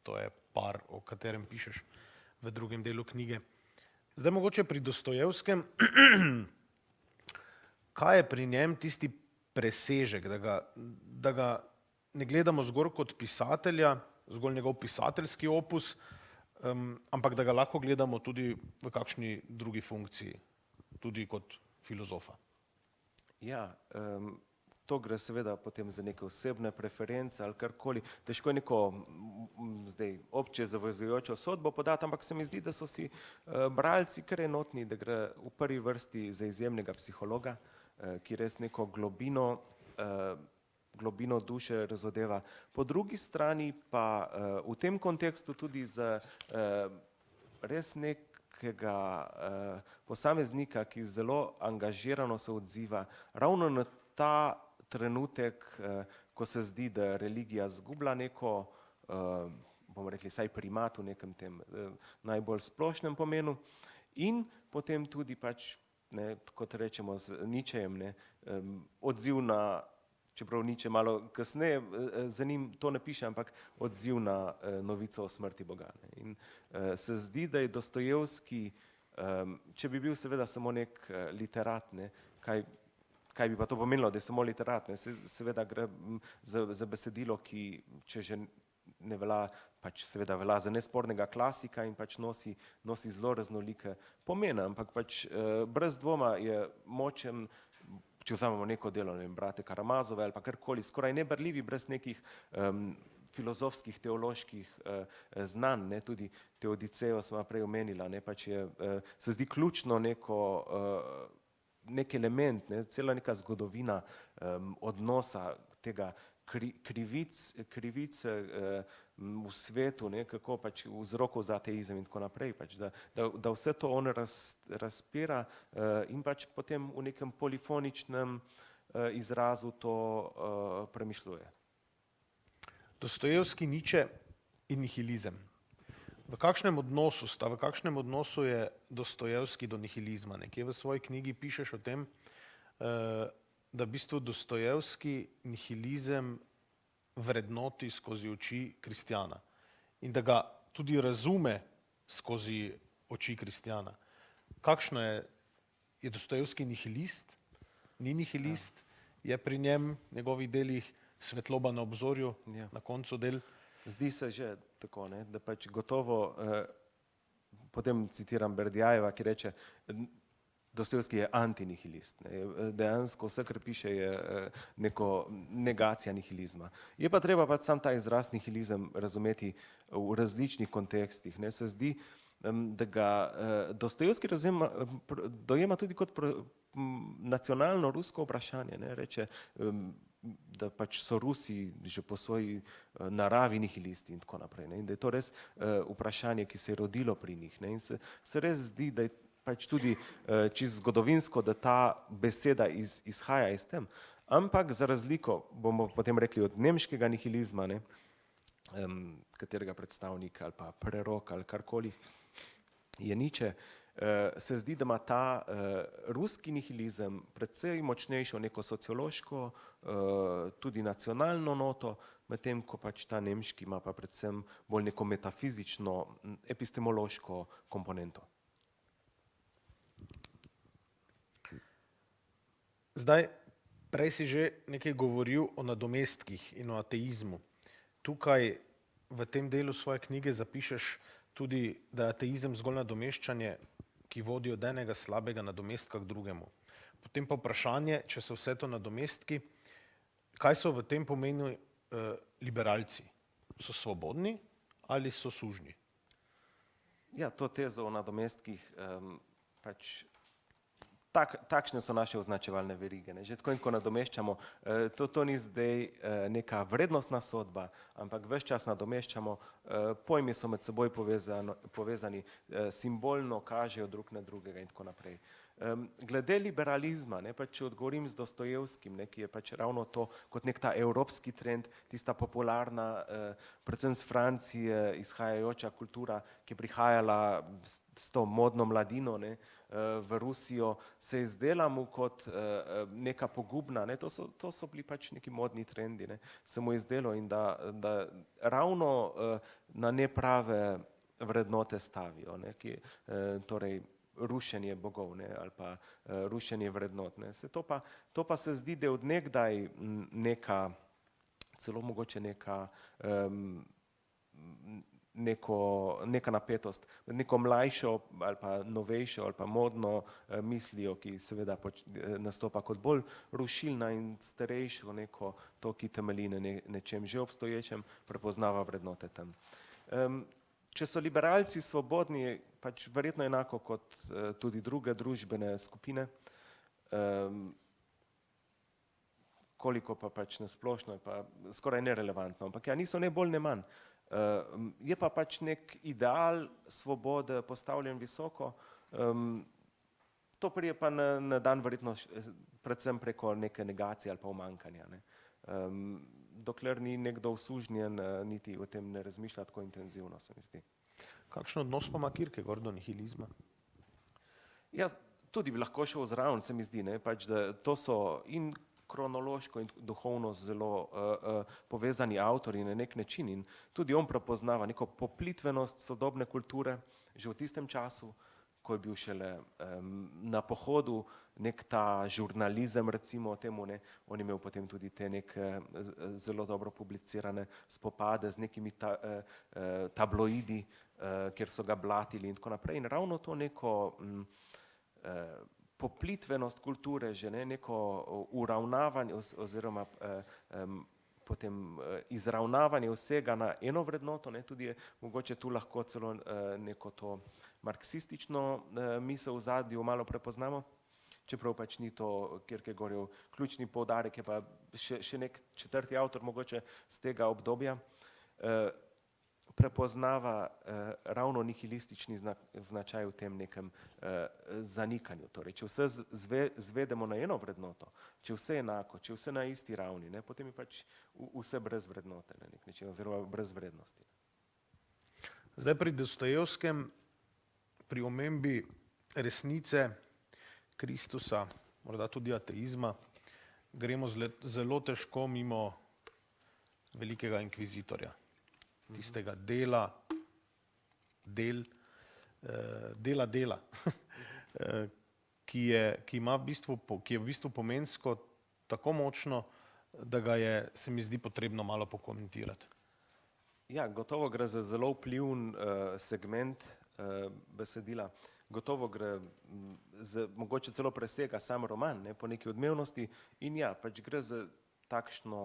To je par, o katerem pišeš v drugem delu knjige. Zdaj mogoče pri Dostojevskem, kaj je pri njem tisti presežek, da ga ne gledamo zgolj kot pisatelja, zgolj njegov pisateljski opus, ampak da ga lahko gledamo tudi v kakšni drugi funkciji, tudi kot filozofa. Ja, to gre seveda potem za neke osebne preference ali karkoli. Težko je neko zdaj obče zavezujočo sodbo podati, ampak se mi zdi, da so si bralci kar enotni, da gre v prvi vrsti za izjemnega psihologa, ki res neko globino duše razodeva. Po drugi strani pa v tem kontekstu tudi za res nekega posameznika, ki zelo angažirano se odziva ravno na ta trenutek, ko se zdi, da religija zgublja neko, bomo rekli, saj primat v nekem tem najbolj splošnem pomenu, in potem tudi pač, ne, kot rečemo z Nietzschejem, ne, odziv na, čeprav Nietzsche malo kasneje za njim to ne piše, ampak odziv na novico o smrti Boga. Ne. In se zdi, da je Dostojevski, če bi bil seveda samo nek literat, ne, kaj bi pa to pomenilo, da je samo literat, ne, seveda gre za besedilo, ki, če že ne velja, pač seveda velja za nespornega klasika in pač nosi zelo raznolike pomene, ampak pač brez dvoma je močen, če vzamemo neko delo, ne vem, brate Karamazove ali pa karkoli, skoraj neberljivi brez nekih filozofskih, teoloških znanj, ne, tudi Teodicejo sva prej omenila, ne, pač je, se zdi ključno nek element, ne, cela neka zgodovina odnosa tega krivice v svetu, ne, kako pač vzrokov za ateizem in tako naprej, pač, da vse to on razpira in pač potem v nekem polifoničnem izrazu to premišljuje. Dostojevski, Nietzsche in nihilizem. V kakšnem odnosu je Dostojevski do nihilizma? Nekje v svoji knjigi pišeš o tem, da v bistvu Dostojevski nihilizem vrednoti skozi oči kristjana in da ga tudi razume skozi oči kristjana. Kakšno je Dostojevski nihilist? Ni nihilist? Je pri njegovih delih svetloba na obzorju, na koncu del? Zdi se že tako, ne, da pač gotovo, potem citiram Berdjajeva, ki reče, Dostojevski je antinihilist. Dejansko vse, kar piše, je neko negacija nihilizma. Je pa treba pač sam ta izraz nihilizem razumeti v različnih kontekstih. Ne. Se zdi, da ga Dostojevski dojema tudi kot nacionalno rusko vprašanje. Ne. Reče, da pač so Rusi že po svoji naravi nihilisti in tako naprej. Ne. In da je to res vprašanje, ki se je rodilo pri njih. Ne. In se res zdi, da je pač tudi čisto zgodovinsko, da ta beseda izhaja iz tem. Ampak za razliko, bomo potem rekli, od nemškega nihilizma, ne, katerega predstavnik ali pa prerok ali karkoli je Nietzsche, se zdi, da ima ta ruski nihilizem precej močnejšo neko sociološko, tudi nacionalno noto, medtem ko pač ta nemški ima pa predvsem bolj neko metafizično, epistemološko komponento. Zdaj, prej si že nekaj govoril o nadomestkih in o ateizmu. Tukaj v tem delu svoje knjige zapišeš tudi, da je ateizem zgolj nadomeščanje, ki vodi od enega slabega nadomestka k drugemu. Potem pa vprašanje, če so vse to nadomestki, kaj so v tem pomenu liberalci? So svobodni ali so sužnji? Ja, to tezo o nadomestkih pač takšne so naše označevalne verige. Ne. Že tako in ko nadomeščamo, to ni zdaj neka vrednostna sodba, ampak ves čas nadomeščamo, pojmi so med seboj povezani, simbolno kažejo drug na drugega in tako naprej. Glede liberalizma, ne, pač če odgovorim z Dostojevskim, ne, ki je pač ravno to kot nek ta evropski trend, tista popularna, predvsem z Francije izhajajoča kultura, ki je prihajala s to modno mladino, ne, v Rusijo, se je zdela mu kot neka pogubna, ne, to so bili pač neki modni trendi, ne, se mu je zdelo in da ravno na neprave vrednote stavijo, ne, torej rušenje bogov, ne, ali pa rušenje vrednot. Ne. To pa se zdi, da je od nekdaj neka, celo mogoče neka neka napetost, neko mlajšo ali pa novejšo ali pa modno mislijo, ki seveda nastopa kot bolj rušilna, in starejšo neko to, ki temelji na nečem že obstoječem, prepoznava vrednote tam. Če so liberalci svobodni, pač verjetno enako kot tudi druge družbene skupine, koliko pa pač nasplošno, pa skoraj nerelevantno, ampak ja, niso ne bolj ne manj. Je pa pač nek ideal svobode postavljen visoko, to prije pa na dan verjetno predvsem preko neke negacije ali pa umanjkanja, ne. Dokler ni nekdo osužnjen, niti o tem ne razmišlja tako intenzivno, se mi zdi. Kakšen odnos pa ima Kierkegaard do nihilizma? Ja, tudi bi lahko šel zraven, se mi zdi, ne, pač, da to so in kronološko in duhovno zelo povezani avtorji na nek način, in tudi on prepoznava neko poplitvenost sodobne kulture že v tistem času, ko je bil šele na pohodu nek ta žurnalizem, recimo temu, ne. On je imel potem tudi te neke zelo dobro publicirane spopade z nekimi tabloidi, kjer so ga blatili in tako naprej, in ravno to neko poplitvenost kulture, že ne, neko uravnavanje oziroma potem izravnavanje vsega na eno vrednoto, ne, tudi je mogoče tu lahko celo neko to marksistično misel v ozadju malo prepoznamo, čeprav pač ni to Kierkegaardov ključni poudarek, je pa še nek četrti avtor mogoče z tega obdobja, prepoznava ravno nihilistični značaj v tem nekem zanikanju. Torej, če vse zvedemo na eno vrednoto, če vse enako, če vse na isti ravni, ne, potem je pač vse brez vrednote na nek način, oziroma brez vrednosti. Zdaj pri Dostojevskem, pri omembi resnice, Kristusa, morda tudi ateizma, gremo zelo težko mimo velikega inkvizitorja, tistega dela, ki je v bistvu pomensko tako močno, da ga je, se mi zdi, potrebno malo pokomentirati. Ja, gotovo gre za zelo vpliven segment besedila. Gotovo gre, mogoče celo presega sam roman, ne, po neki odmevnosti, in ja, pač gre za takšno,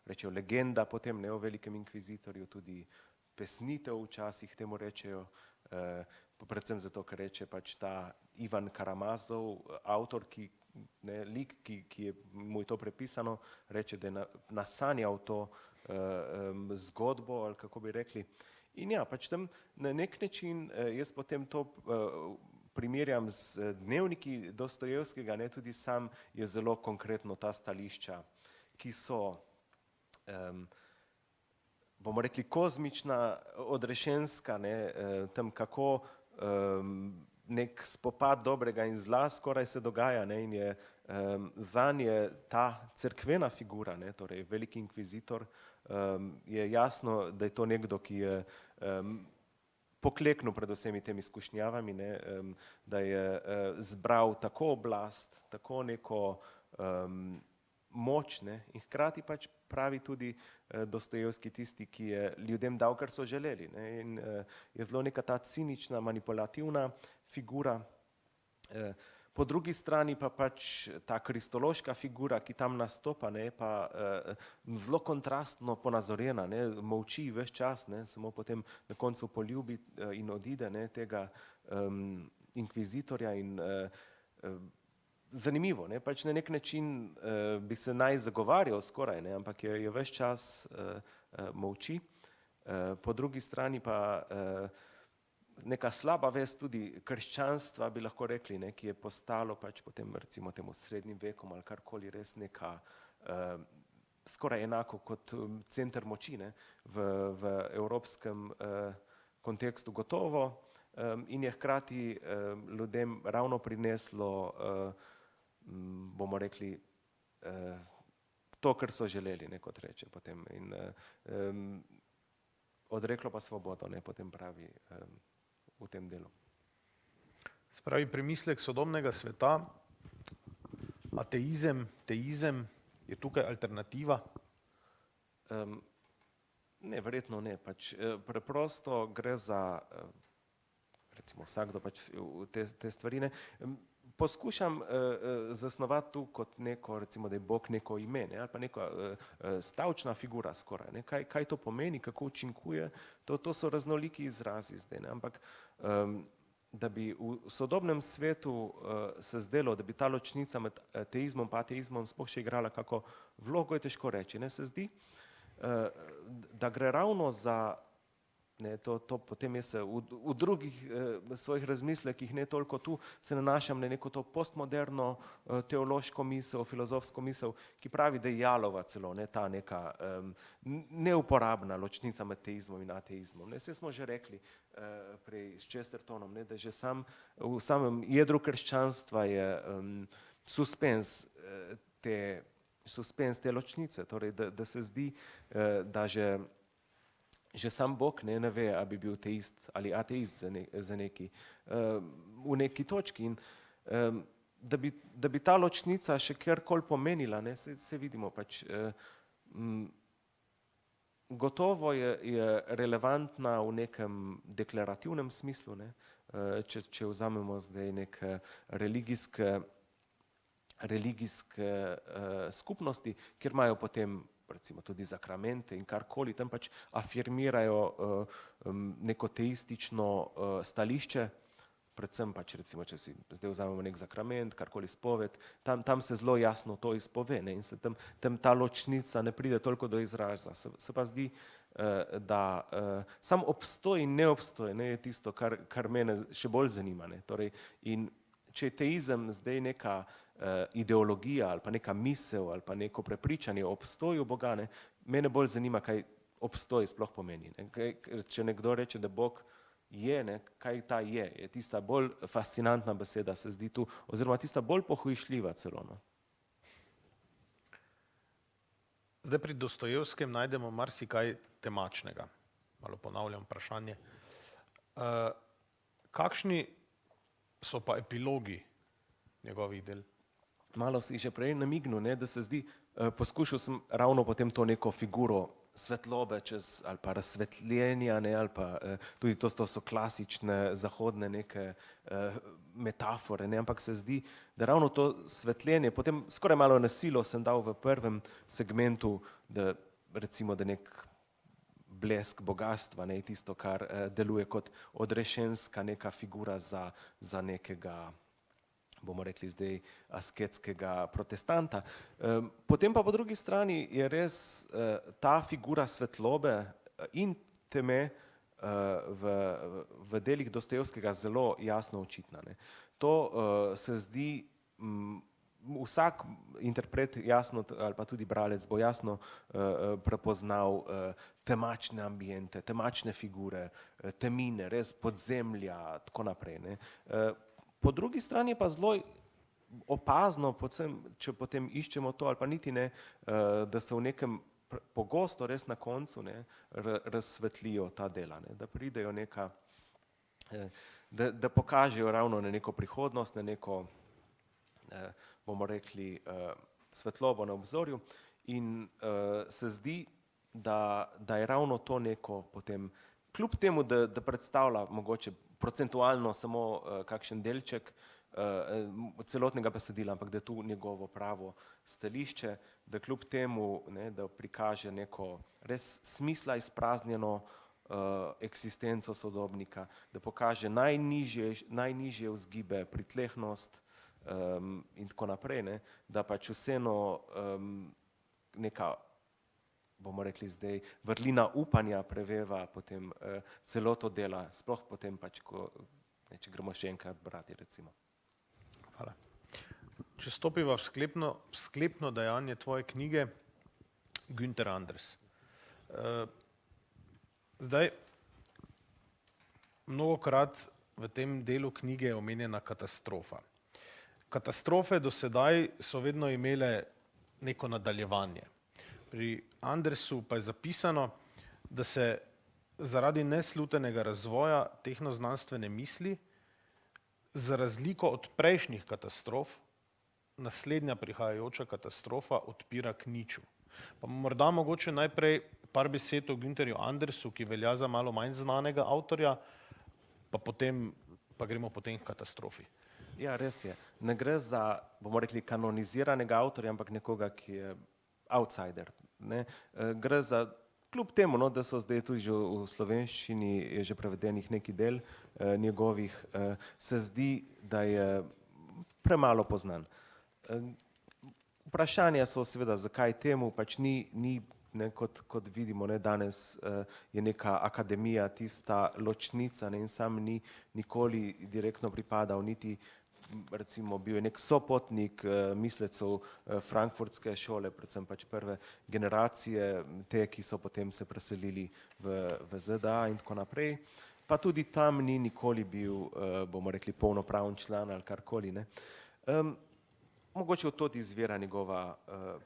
rečejo, legenda potem, ne, o velikem inkvizitorju, tudi pesnitev včasih temu rečejo, predvsem zato, ker reče pač ta Ivan Karamazov, avtor, lik, ki je mu je to prepisano, reče, da je nasanjal to zgodbo, ali kako bi rekli. In ja, pač tam na nek način jaz potem to primerjam z dnevniki Dostojevskega, ne, tudi sam je zelo konkretno ta stališča, ki so, bomo rekli, kozmična, odrešenska, ne, tam kako nek spopad dobrega in zla skoraj se dogaja, ne, in je zanje ta cerkvena figura, ne, torej veliki inkvizitor, je jasno, da je to nekdo, ki je pokleknil pred vsemi temi izkušnjavami, ne, da je zbral tako oblast, tako neko moč, ne, in hkrati pač pravi tudi Dostojevski tisti, ki je ljudem dal, kar so želeli, ne, in je zelo neka ta cinična, manipulativna figura. Po drugi strani pa pač ta kristološka figura, ki tam nastopa, ne, pa zelo kontrastno ponazorjena, ne, molči ves čas, ne, samo potem na koncu poljubi in odide, ne, tega inkvizitorja, in zanimivo, ne, pač na nek način bi se naj zagovarjal skoraj, ne, ampak je ves čas molči. Po drugi strani pa neka slaba vest tudi krščanstva, bi lahko rekli, ne, ki je postalo pač potem recimo temu srednjim vekom ali karkoli res neka skoraj enako kot center moči, ne, v evropskem kontekstu gotovo, in je hkrati ljudem ravno prineslo, bomo rekli, to, kar so želeli, ne, kot reče potem, in odreklo pa svobodo, ne, potem pravi v tem delu. Se pravi, premislek sodobnega sveta, ateizem, teizem, je tukaj alternativa? Ne, verjetno ne. Preprosto gre za, recimo vsakdo pač te stvari, ne. Poskušam zasnovati tu kot neko, recimo, da je Bog neko ime, ne, ali pa neka stavčna figura skoraj, ne. Kaj to pomeni, kako učinkuje, to so raznoliki izrazi zdaj, ne, ampak da bi v sodobnem svetu se zdelo, da bi ta ločnica med teizmom in ateizmom sploh še igrala kako vlogo, je težko reči, ne, se zdi, da gre ravno za, ne, to potem jaz se v drugih svojih razmislekih, ne toliko tu, se nanašam na neko to postmoderno teološko misel, filozofsko misel, ki pravi, da je jalova celo, ne, ta neka neuporabna ločnica med teizmom in ateizmom. Ne, saj smo že rekli prej s Chestertonom, ne, da že v samem jedru krščanstva je suspens te ločnice, torej da se zdi, da že sam Bog ne ve, ali bi bil teist ali ateist za neki, v neki točki. In da bi ta ločnica še kjerkoli pomenila, ne, se vidimo pač, gotovo je relevantna v nekem deklarativnem smislu, ne, če vzamemo zdaj neke religijske skupnosti, kjer imajo potem recimo tudi zakramente in karkoli, tam pač afirmirajo neko teistično stališče, predvsem pač recimo, če si zdaj vzamemo nek zakrament, karkoli spoved, tam se zelo jasno to izpove, ne, in se tam ta ločnica ne pride toliko do izraza. Se pa zdi, da sam obstoj in neobstoj, ne, je tisto, kar mene še bolj zanima, ne. Torej, in če je teizem zdaj neka ideologija ali pa neka misel ali pa neko prepričanje o obstoju Boga, ne, mene bolj zanima, kaj obstoj sploh pomeni, ne. Če nekdo reče, da Bog je, ne, kaj ta je tista bolj fascinantna beseda, se zdi tu, oziroma tista bolj pohujšljiva celo, no. Zdaj pri Dostojevskem najdemo marsikaj temačnega. Malo ponavljam vprašanje. Kakšni so pa epilogi njegovih del? Malo si že prej namignil, ne, da se zdi, poskušal sem ravno potem to neko figuro svetlobe ali pa razsvetljenja, ne, ali pa tudi to so klasične zahodne neke metafore, ne, ampak se zdi, da ravno to svetljenje, potem skoraj malo na silo sem dal v prvem segmentu, da recimo, da nek blesk bogastva, ne, tisto, kar deluje kot odrešenska neka figura za nekega, bomo rekli zdaj, asketskega protestanta. Potem pa po drugi strani je res ta figura svetlobe in teme v delih Dostojevskega zelo jasno očitna, ne. To se zdi, vsak interpret jasno, ali pa tudi bralec bo jasno prepoznal temačne ambiente, temačne figure, temine, res podzemlja, tako naprej, ne. Po drugi strani je pa zelo opazno, če potem iščemo to, ali pa niti ne, da se v nekem pogosto res na koncu, ne, razsvetlijo ta dela, ne, da pridejo neka, da pokažejo ravno na neko prihodnost, na neko, bomo rekli, svetlobo na obzorju, in se zdi, da je ravno to neko potem, kljub temu, da predstavlja mogoče procentualno samo kakšen delček celotnega besedila, ampak da je tu njegovo pravo stališče, da kljub temu, ne, da prikaže neko res smisla izpraznjeno eksistenco sodobnika, da pokaže najnižje vzgibe, pritlehnost in tako naprej, ne, da pač vseeno neka, bomo rekli zdaj, vrlina upanja preveva potem celoto dela, sploh potem pač, če gremo še enkrat brati, recimo. Hvala. Če stopiva v sklepno dejanje tvoje knjige, Günter Anders. Zdaj, mnogokrat v tem delu knjige je omenjena katastrofa. Katastrofe do sedaj so vedno imele neko nadaljevanje. Pri Andersu pa je zapisano, da se zaradi neslutenega razvoja tehnoznanstvene misli, za razliko od prejšnjih katastrof, naslednja prihajajoča katastrofa odpira k niču. Pa morda mogoče najprej par besed o Günterju Andersu, ki velja za malo manj znanega avtorja, pa gremo potem k katastrofi. Ja, res je. Ne gre za, bomo rekli, kanoniziranega avtorja, ampak nekoga, ki je outsider. Ne? Gre za, kljub temu, no, da so zdaj tudi že v slovenščini je že prevedenih neki del njegovih, se zdi, da je premalo poznan. Vprašanja so seveda, zakaj temu, pač ni ne, kot vidimo, ne, danes je neka akademija tista ločnica, ne, in sam ni nikoli direktno pripadal, niti recimo bil je nek sopotnik mislecev frankfurtske šole, predvsem pač prve generacije, te, ki so potem se preselili v ZDA in tako naprej. Pa tudi tam ni nikoli bil, bomo rekli, polnopraven član ali karkoli, ne. Mogoče od tod izvira njegova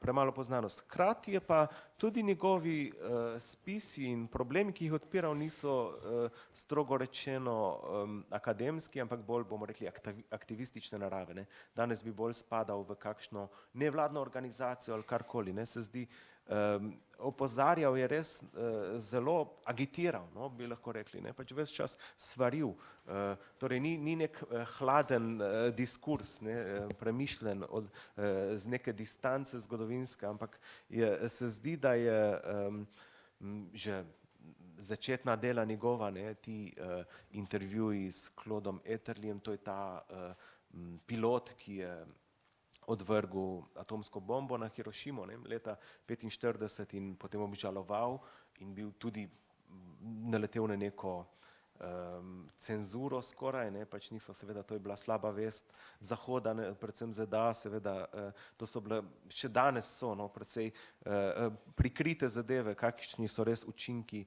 premalo poznanost. Hkrati je pa tudi njegovi spisi in problemi, ki jih odpiral, niso strogo rečeno akademski, ampak bolj, bomo rekli, aktivistične narave, ne. Danes bi bolj spadal v kakšno nevladno organizacijo ali karkoli, ne, se zdi. Opozarjal je res zelo agitiral, no, bi lahko rekli, ne, pač ves čas svaril, torej ni nek hladen diskurs, ne, premišljen z neke distance zgodovinske, ampak se zdi, da je že začetna dela njegova, ne, ti intervjuji s Claudom Etterlyjem, to je ta pilot, ki je odvrgel atomsko bombo na Hirošimo, ne, leta 1945 in potem obžaloval in bil tudi naletel na neko cenzuro skoraj, ne, pač niso, seveda, to je bila slaba vest Zahoda, ne, predvsem ZDA, seveda, to so bile, še danes so, no, precej prikrite zadeve, kakšni so res učinki,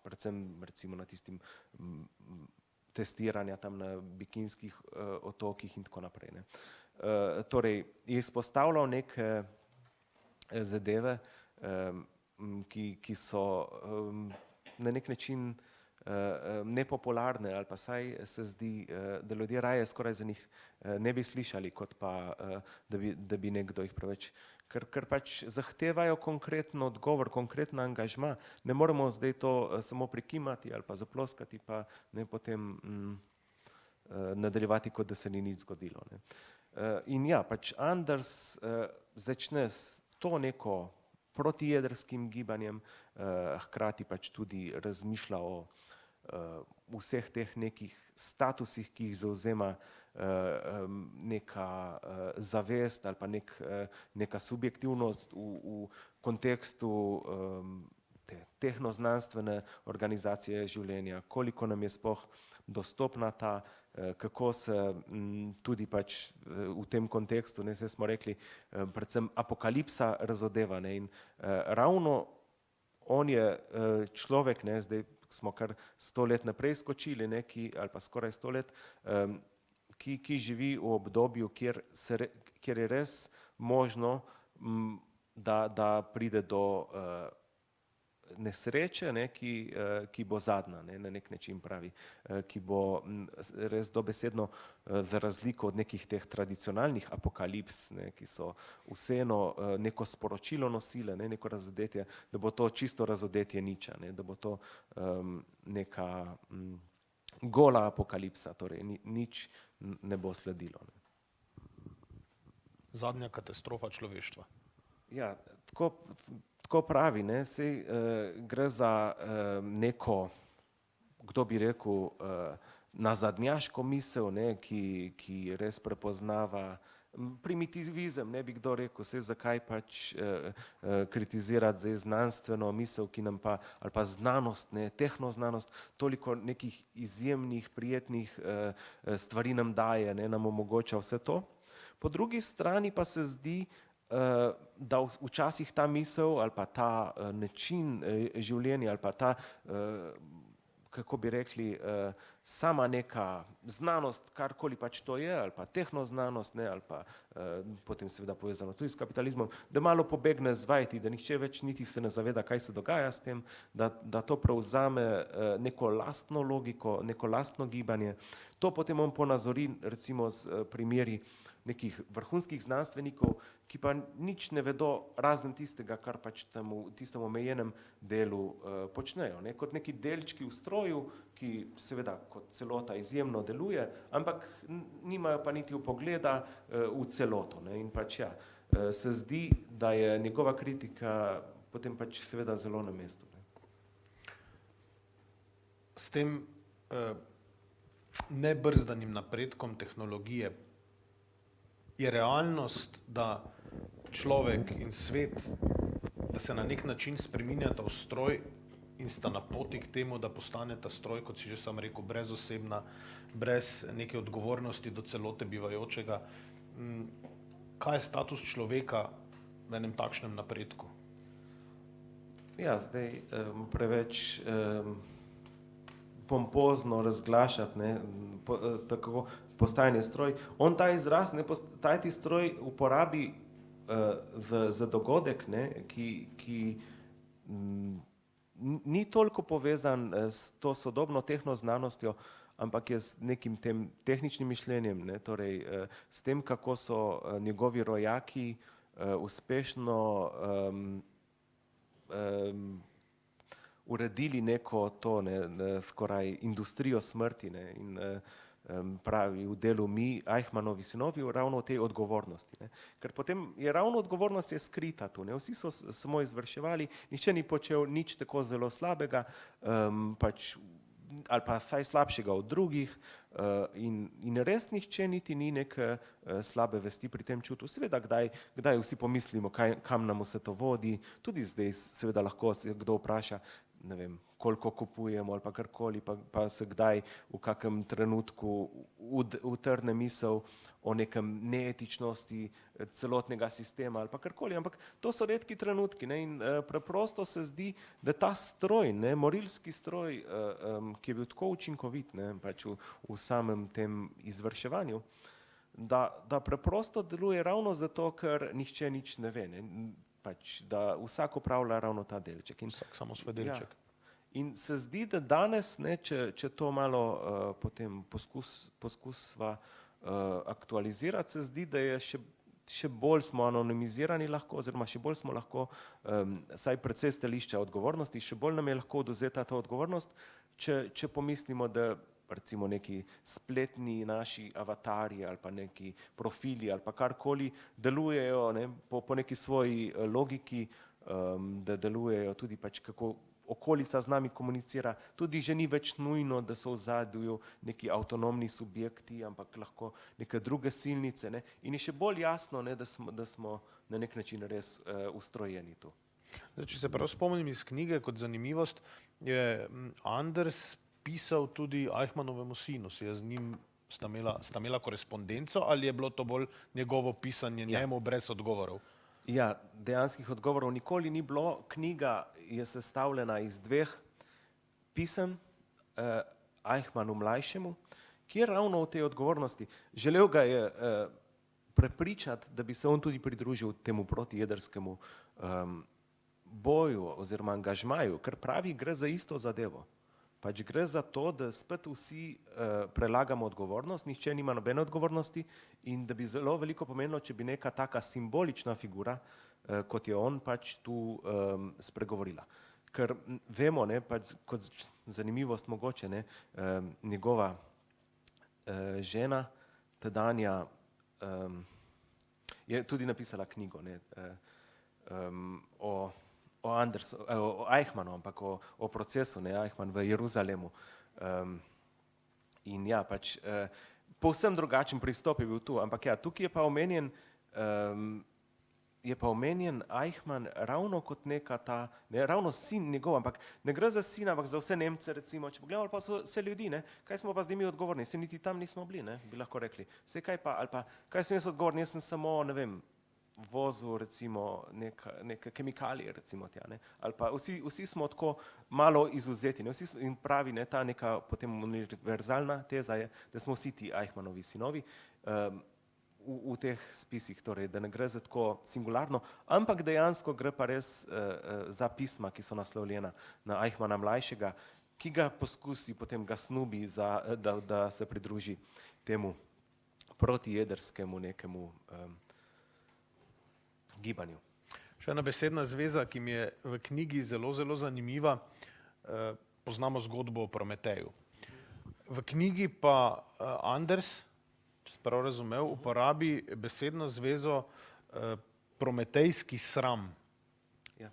predvsem recimo na tistim testiranja tam na Bikinskih otokih in tako naprej, ne. Torej, je izpostavljal neke zadeve, ki so na nek način nepopularne, ali pa saj se zdi, da ljudje raje skoraj za njih ne bi slišali, kot pa da bi nekdo jih preveč, ker pač zahtevajo konkreten odgovor, konkreten angažma. Ne moremo zdaj to samo prikimati ali pa zaploskati, pa ne potem nadaljevati, kot da se ni nič zgodilo, ne. In ja, pač Anders začne s to neko protijedrskim gibanjem, hkrati pač tudi razmišlja o vseh teh nekih statusih, ki jih zavzema neka zavest ali pa neka subjektivnost v kontekstu te tehnoznanstvene organizacije življenja, koliko nam je sploh dostopna ta, kako se tudi pač v tem kontekstu, ne, saj smo rekli, predvsem apokalipsa razodeva, ne, in ravno on je človek, ne, zdaj smo kar 100 let naprej skočili, ne, ali pa skoraj 100 let, ki živi v obdobju, kjer je res možno, da pride do nesreče, ne, ki bo zadnja, ne, na nek način pravi, ki bo res dobesedno, za razliko od nekih teh tradicionalnih apokalips, ne, ki so vseeno neko sporočilo nosile, ne, neko razodetje, da bo to čisto razodetje niča, ne, da bo to neka gola apokalipsa, torej nič ne bo sledilo, ne. Zadnja katastrofa človeštva. Ja, tako pravi, ne, saj gre za neko, kdo bi rekel, nazadnjaško misel, ne, ki res prepoznava primitivizem, ne bi kdo rekel, saj zakaj pač kritizirati zdaj znanstveno misel, ki nam pa, ali pa znanost, ne, tehnoznanost, toliko nekih izjemnih, prijetnih stvari nam daje, ne, nam omogoča vse to. Po drugi strani pa se zdi, da včasih ta misel ali pa ta način življenja ali pa ta, kako bi rekli, sama neka znanost, karkoli pač to je, ali pa tehnoznanost, ne, ali pa potem seveda povezano tudi s kapitalizmom, da malo pobegne z vajeti, da nihče več niti se ne zaveda, kaj se dogaja s tem, da to prevzame neko lastno logiko, neko lastno gibanje. To potem on ponazori recimo z primeri nekih vrhunskih znanstvenikov, ki pa nič ne vedo razen tistega, kar pač tistem omejenem delu počnejo. Ne? Kot neki delčki v stroju, ki seveda kot celota izjemno deluje, ampak nimajo pa niti vpogleda v celoto. Ne? In pač ja, se zdi, da je njegova kritika potem pač seveda zelo na mestu. Ne? S tem nebrzdanim napredkom tehnologije je realnost, da človek in svet, da se na nek način spreminjata v stroj in sta na poti k temu, da postaneta stroj, kot si že sam rekel, brezosebna, brez neke odgovornosti do celote bivajočega. Kaj je status človeka v enem takšnem napredku? Ja, zdaj preveč pompozno razglašati, ne, tako postajanje stroj. On ta izraz, ne, postajati stroj uporabi za dogodek, ne, ki ni toliko povezan s to sodobno tehnoznanostjo, ampak je z nekim tem tehničnim mišljenjem, ne, torej s tem, kako so njegovi rojaki uspešno uredili neko to, ne, skoraj industrijo smrti, ne, in pravi v delu Mi, Eichmannovi sinovi, ravno v tej odgovornosti. Ne. Ker potem je ravno odgovornost je skrita tu. Ne. Vsi so samo izvrševali, nihče ni počel nič tako zelo slabega, pač, ali pa vsaj slabšega od drugih in res nihče niti ni neke slabe vesti pri tem čutu. Seveda, kdaj vsi pomislimo, kam nam vse to vodi, tudi zdaj seveda lahko se kdo vpraša, ne vem, koliko kupujemo ali pa karkoli, pa se kdaj v kakem trenutku utrne misel o nekem neetičnosti celotnega sistema ali pa karkoli, ampak to so redki trenutki, ne, in preprosto se zdi, da ta stroj, ne, morilski stroj, ki je bil tako učinkovit, ne, pač v samem tem izvrševanju, da preprosto deluje ravno zato, ker nihče nič ne ve, ne, pač, da vsak opravlja ravno ta delček. Vsak samo svoj delček. Ja. In se zdi, da danes, ne, če to malo potem poskusva aktualizirati, se zdi, da je še bolj smo anonimizirani lahko, oziroma še bolj smo lahko, saj precej stališča odgovornosti, še bolj nam je lahko odvzeta ta odgovornost, če pomislimo, da recimo neki spletni naši avatarji ali pa neki profili ali pa karkoli delujejo, ne, po neki svoji logiki, da delujejo tudi pač kako okolica z nami komunicira, tudi že ni več nujno, da so v zadju neki avtonomni subjekti, ampak lahko neke druge silnice, ne, in je še bolj jasno, ne, da smo na nek način res ustrojeni tu. Zdaj, če se prav spomnim iz knjige, kot zanimivost, je Anders pisal tudi Eichmannovemu sinu, z njim sta imela korespondenco, ali je bilo to bolj njegovo pisanje njemu brez odgovorov? Ja, dejanskih odgovorov nikoli ni bilo. Knjiga je sestavljena iz dveh pisem Eichmannu mlajšemu, ki je ravno v tej odgovornosti. Želel ga je prepričati, da bi se on tudi pridružil temu protijedrskemu boju oziroma angažmaju, ker pravi, gre za isto zadevo. Pač gre za to, da spet vsi prelagamo odgovornost, nihče nima nobene odgovornosti in da bi zelo veliko pomenilo, če bi neka taka simbolična figura, kot je on, pač tu spregovorila. Ker vemo, ne, pač kot zanimivost mogoče, ne, njegova žena, tedanja, je tudi napisala knjigo, ne, o Eichmannu, ampak o procesu, ne, Eichmann v Jeruzalemu. In ja, pač povsem drugačen pristop je bil tu, ampak ja, tukaj je pa omenjen Eichmann ravno kot neka ta, ne ravno sin njegov, ampak ne gre za sina, ampak za vse Nemce recimo, če pogledamo pa vse ljudi, ne, kaj smo pa zdaj mi odgovorni, se niti tam nismo bili, ne, bi lahko rekli. Vse kaj pa, ali pa, kaj sem jaz odgovorni, jaz sem samo, ne vem, vozil recimo neke kemikalije recimo tja, ne, ali pa vsi smo tako malo izvzeti, ne, in pravi, ne, ta neka potem univerzalna teza je, da smo vsi ti Eichmannovi sinovi v teh spisih, torej, da ne gre za tako singularno, ampak dejansko gre pa res za pisma, ki so naslovljena na Eichmanna mlajšega, ki ga poskusi, potem ga snubi, da se pridruži temu protijedrskemu nekemu gibanju. Še ena besedna zveza, ki mi je v knjigi zelo, zelo zanimiva. Poznamo zgodbo o Prometeju. V knjigi pa Anders, če sem prav razumel, uporabi besedno zvezo prometejski sram. Ja.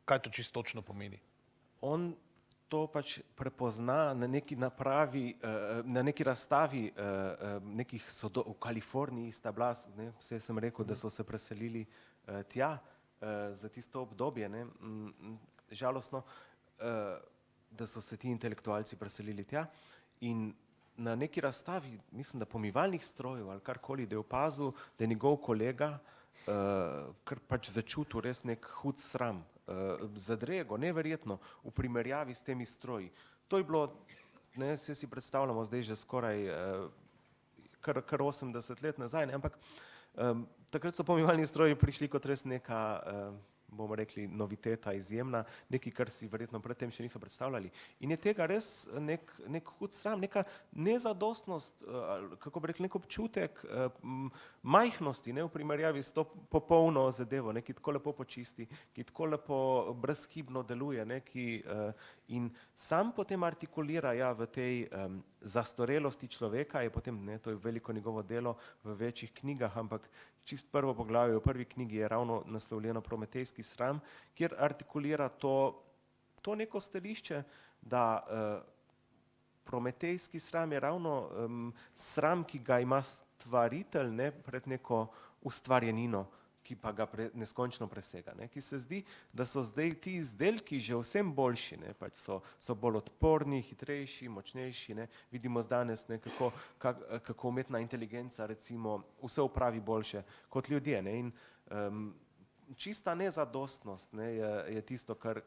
Kaj to čisto točno pomeni? On to pač prepozna na neki napravi, na neki razstavi nekih v Kaliforniji sta bila, vse sem rekel, da so se preselili tja za tisto obdobje, ne, žalostno, da so se ti intelektualci preselili tja in na neki razstavi, mislim, da pomivalnih strojev ali karkoli, da je opazil, da je njegov kolega kar pač začutil res nek hud sram, zadrego, neverjetno, v primerjavi s temi stroji. To je bilo, ne, vse si predstavljamo zdaj že skoraj kar 80 let nazaj, ne, ampak takrat so pomivalni stroji prišli kot res neka, bomo rekli, noviteta, izjemna, nekaj, kar si verjetno predtem še niso predstavljali. In je tega res nek hud sram, neka nezadostnost, kako bi rekli, nek občutek majhnosti, ne, v primerjavi s to popolno zadevo, ne, ki tako lepo počisti, ki tako lepo brezhibno deluje, ne, in sam potem artikulira, ja, v tej zastorelosti človeka, je potem, ne, to je veliko njegovo delo v večjih knjigah, ampak čisto prvo poglavje v prvi knjigi je ravno naslovljeno Prometejski sram, kjer artikulira to neko stališče, da prometejski sram je ravno sram, ki ga ima stvaritelj, ne, pred neko ustvarjenino, ki pa ga neskončno presega, ne, ki se zdi, da so zdaj ti izdelki že vsem boljši, ne, pač so bolj odporni, hitrejši, močnejši, ne, vidimo danes, ne, kako umetna inteligenca recimo vse opravi boljše kot ljudje, ne, in čista nezadostnost, ne, je tisto, kar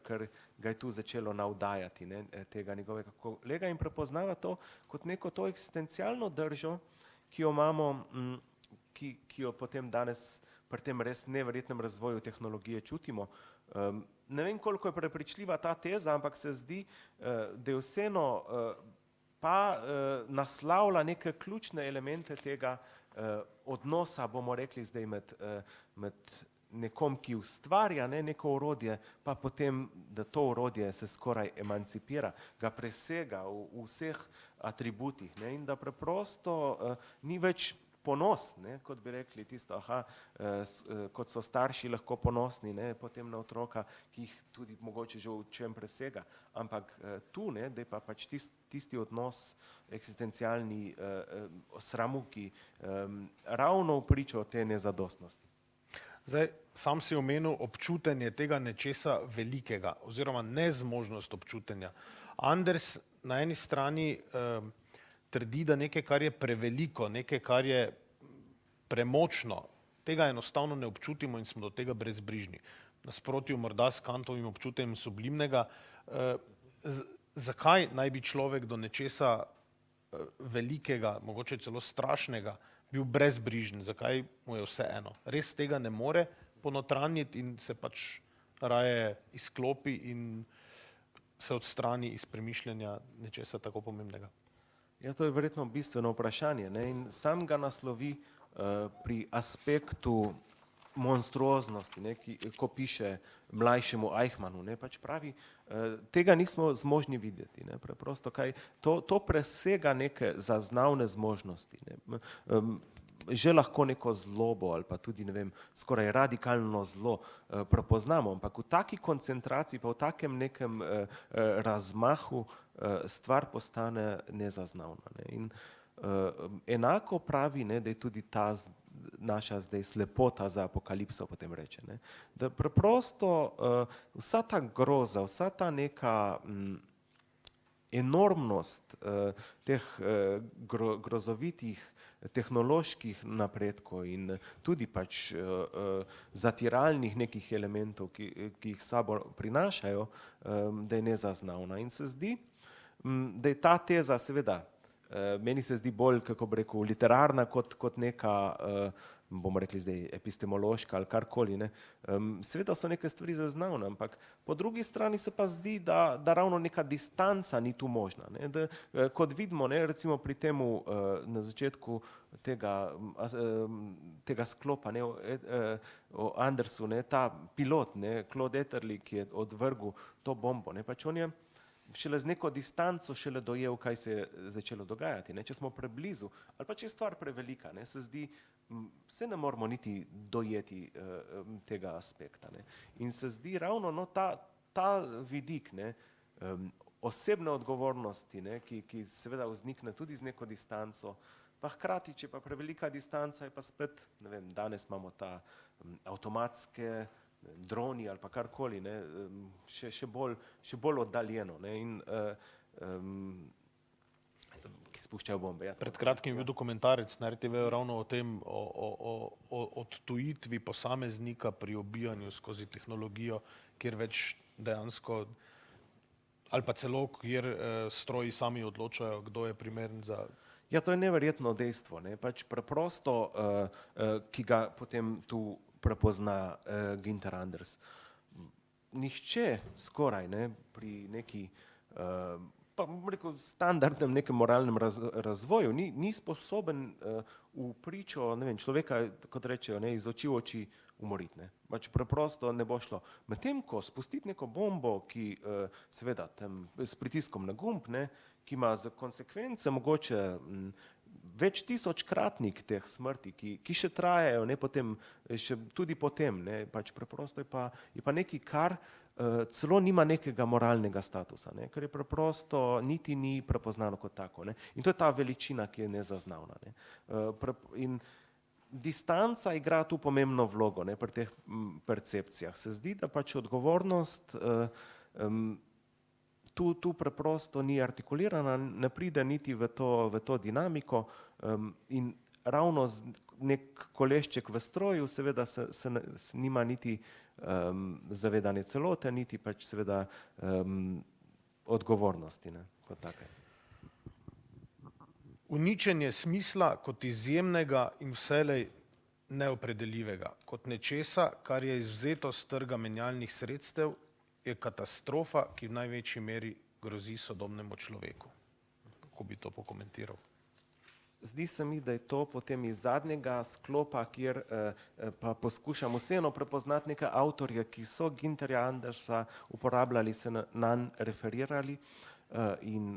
ga je tu začelo navdajati, ne, tega njegovega kolega in prepoznava to kot neko to eksistencialno držo, ki jo imamo, ki jo potem danes pri tem res neverjetnem razvoju tehnologije čutimo. Ne vem, koliko je prepričljiva ta teza, ampak se zdi, da je vseeno pa naslavlja neke ključne elemente tega odnosa, bomo rekli zdaj med nekom, ki ustvarja, ne, neko orodje, pa potem, da to orodje se skoraj emancipira, ga presega v vseh atributih, ne, in da preprosto ni več ponos, ne, kot bi rekli tisto, kot so starši lahko ponosni, ne, potem na otroka, ki jih tudi mogoče že v čem presega, ampak tu, ne, da je pa pač tisti odnos eksistencialni sramu, ki ravno vpriča o te nezadostnosti. Zdaj, sam si omenil občutenje tega nečesa velikega oziroma nezmožnost občutenja. Anders na eni strani trdi, da nekaj, kar je preveliko, nekaj, kar je premočno, tega enostavno ne občutimo in smo do tega brezbrižni. Nasprotju morda s Kantovim občutenjem sublimnega, zakaj naj bi človek do nečesa velikega, mogoče celo strašnega, bil brezbrižen, zakaj mu je vseeno? Res tega ne more ponotranjiti in se pač raje izklopi in se odstrani iz premišljanja nečesa tako pomembnega. Ja, to je verjetno bistveno vprašanje, ne, in sam ga naslovi pri aspektu monstruoznosti, ne, ko piše mlajšemu Eichmannu, ne, pač pravi, tega nismo zmožni videti, ne, preprosto kaj, to presega neke zaznavne zmožnosti, ne, že lahko neko zlobo ali pa tudi, ne vem, skoraj radikalno zlo prepoznamo, ampak v taki koncentraciji pa v takem nekem razmahu stvar postane nezaznavna, ne, in enako pravi, ne, da je tudi ta naša zdaj slepota za apokalipso, potem reče, ne, da preprosto vsa ta groza, vsa ta neka enormnost teh grozovitih tehnoloških napredkov in tudi pač zatiralnih nekih elementov, ki jih sabo prinašajo, da je nezaznavna. In se zdi, da je ta teza seveda, meni se zdi bolj, kako bi rekel, literarna kot neka bomo rekli zdaj epistemološka ali karkoli, ne. Seveda so neke stvari zaznavne, ampak po drugi strani se pa zdi, da ravno neka distanca ni tu možna, ne. Da, kot vidimo, ne, recimo pri temu na začetku tega sklopa, ne, o Andersu, ne, ta pilot, ne, Claude Ederle, ki je odvrgel to bombo, ne, pač on je šele z neko distanco šele dojel, kaj se je začelo dogajati, ne. Če smo preblizu, ali pa če je stvar prevelika, ne, se zdi, se ne moramo niti dojeti tega aspekta, ne. In se zdi ravno, no, ta vidik, ne, osebne odgovornosti, ne, ki seveda vznikne tudi z neko distanco, pa hkrati, če pa prevelika distanca, je pa spet, ne vem, danes imamo ta avtomatske droni ali pa karkoli, ne, še bolj oddaljeno, ne, in ki spuščajo bombe. Ja, Pred kratkim je bil dokumentarec na RTV ravno o tem, o odtujitvi posameznika pri ubijanju skozi tehnologijo, kjer več dejansko ali pa celo, kjer stroji sami odločajo, kdo je primeren za. Ja, to je neverjetno dejstvo, ne, pač preprosto, ki ga potem tu prepozna Günther Anders. Nihče skoraj, ne, pri neki, pa bom rekel, standardnem nekem moralnem razvoju ni sposoben v pričo, ne vem, človeka, kot rečejo, ne, iz oči v oči umoriti, ne. Pač preprosto ne bo šlo. Medtem ko spustiti neko bombo, ki seveda tam s pritiskom na gumb, ne, ki ima za konsekvence mogoče več tisočkratnik teh smrti, ki še trajajo, ne, potem, še tudi potem, ne, pač preprosto je pa nekaj, kar celo nima nekega moralnega statusa, ne, ker je preprosto niti ni prepoznano kot tako, ne. In to je ta veličina, ki je nezaznavna, ne. In distanca igra tu pomembno vlogo, ne, pri teh percepcijah. Se zdi, da pač odgovornost tu preprosto ni artikulirana, ne pride niti v to dinamiko in ravno nek kolešček v stroju seveda se nima niti zavedanje celote, niti pač seveda odgovornosti, ne, kot take. Uničenje smisla kot izjemnega in vselej neopredeljivega, kot nečesa, kar je izvzeto s trga menjalnih sredstev, je katastrofa, ki v največji meri grozi sodobnemu človeku. Kako bi to pokomentiral? Zdi se mi, da je to potem iz zadnjega sklopa, kjer pa poskušamo vseeno prepoznati neke avtorje, ki so Güntherja Andersa uporabljali, se nanj referirali in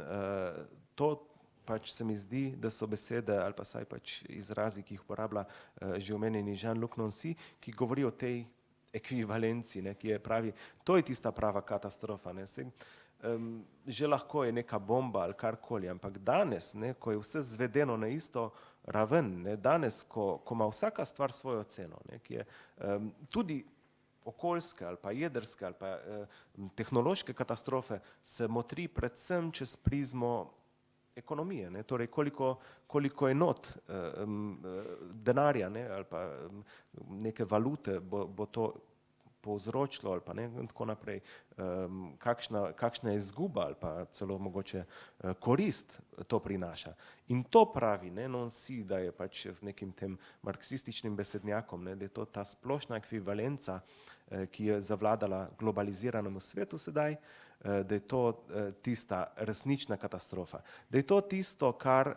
to pač se mi zdi, da so besede ali pa saj pač izrazi, ki jih uporablja že omenjeni Jean-Luc Nancy, ki govori o tej ekvivalenci, ne, ki je pravi, to je tista prava katastrofa, ne. Saj, že lahko je neka bomba ali karkoli, ampak danes, ne, ko je vse zvedeno na isto raven, ne, danes, ko ima vsaka stvar svojo ceno, ne, ki je tudi okoljske ali pa jedrske ali pa tehnološke katastrofe se motri predvsem čez prizmo ekonomije, ne, torej koliko enot denarja, ne, ali pa neke valute bo to povzročilo ali pa ne, in tako naprej, kakšna je izguba ali pa celo mogoče korist to prinaša. In to pravi, ne, Nancy, da je pač z nekim tem marksističnim besednjakom, ne, da je to ta splošna ekvivalenca, ki je zavladala globaliziranemu svetu sedaj, da je to tista resnična katastrofa. Da je to tisto, kar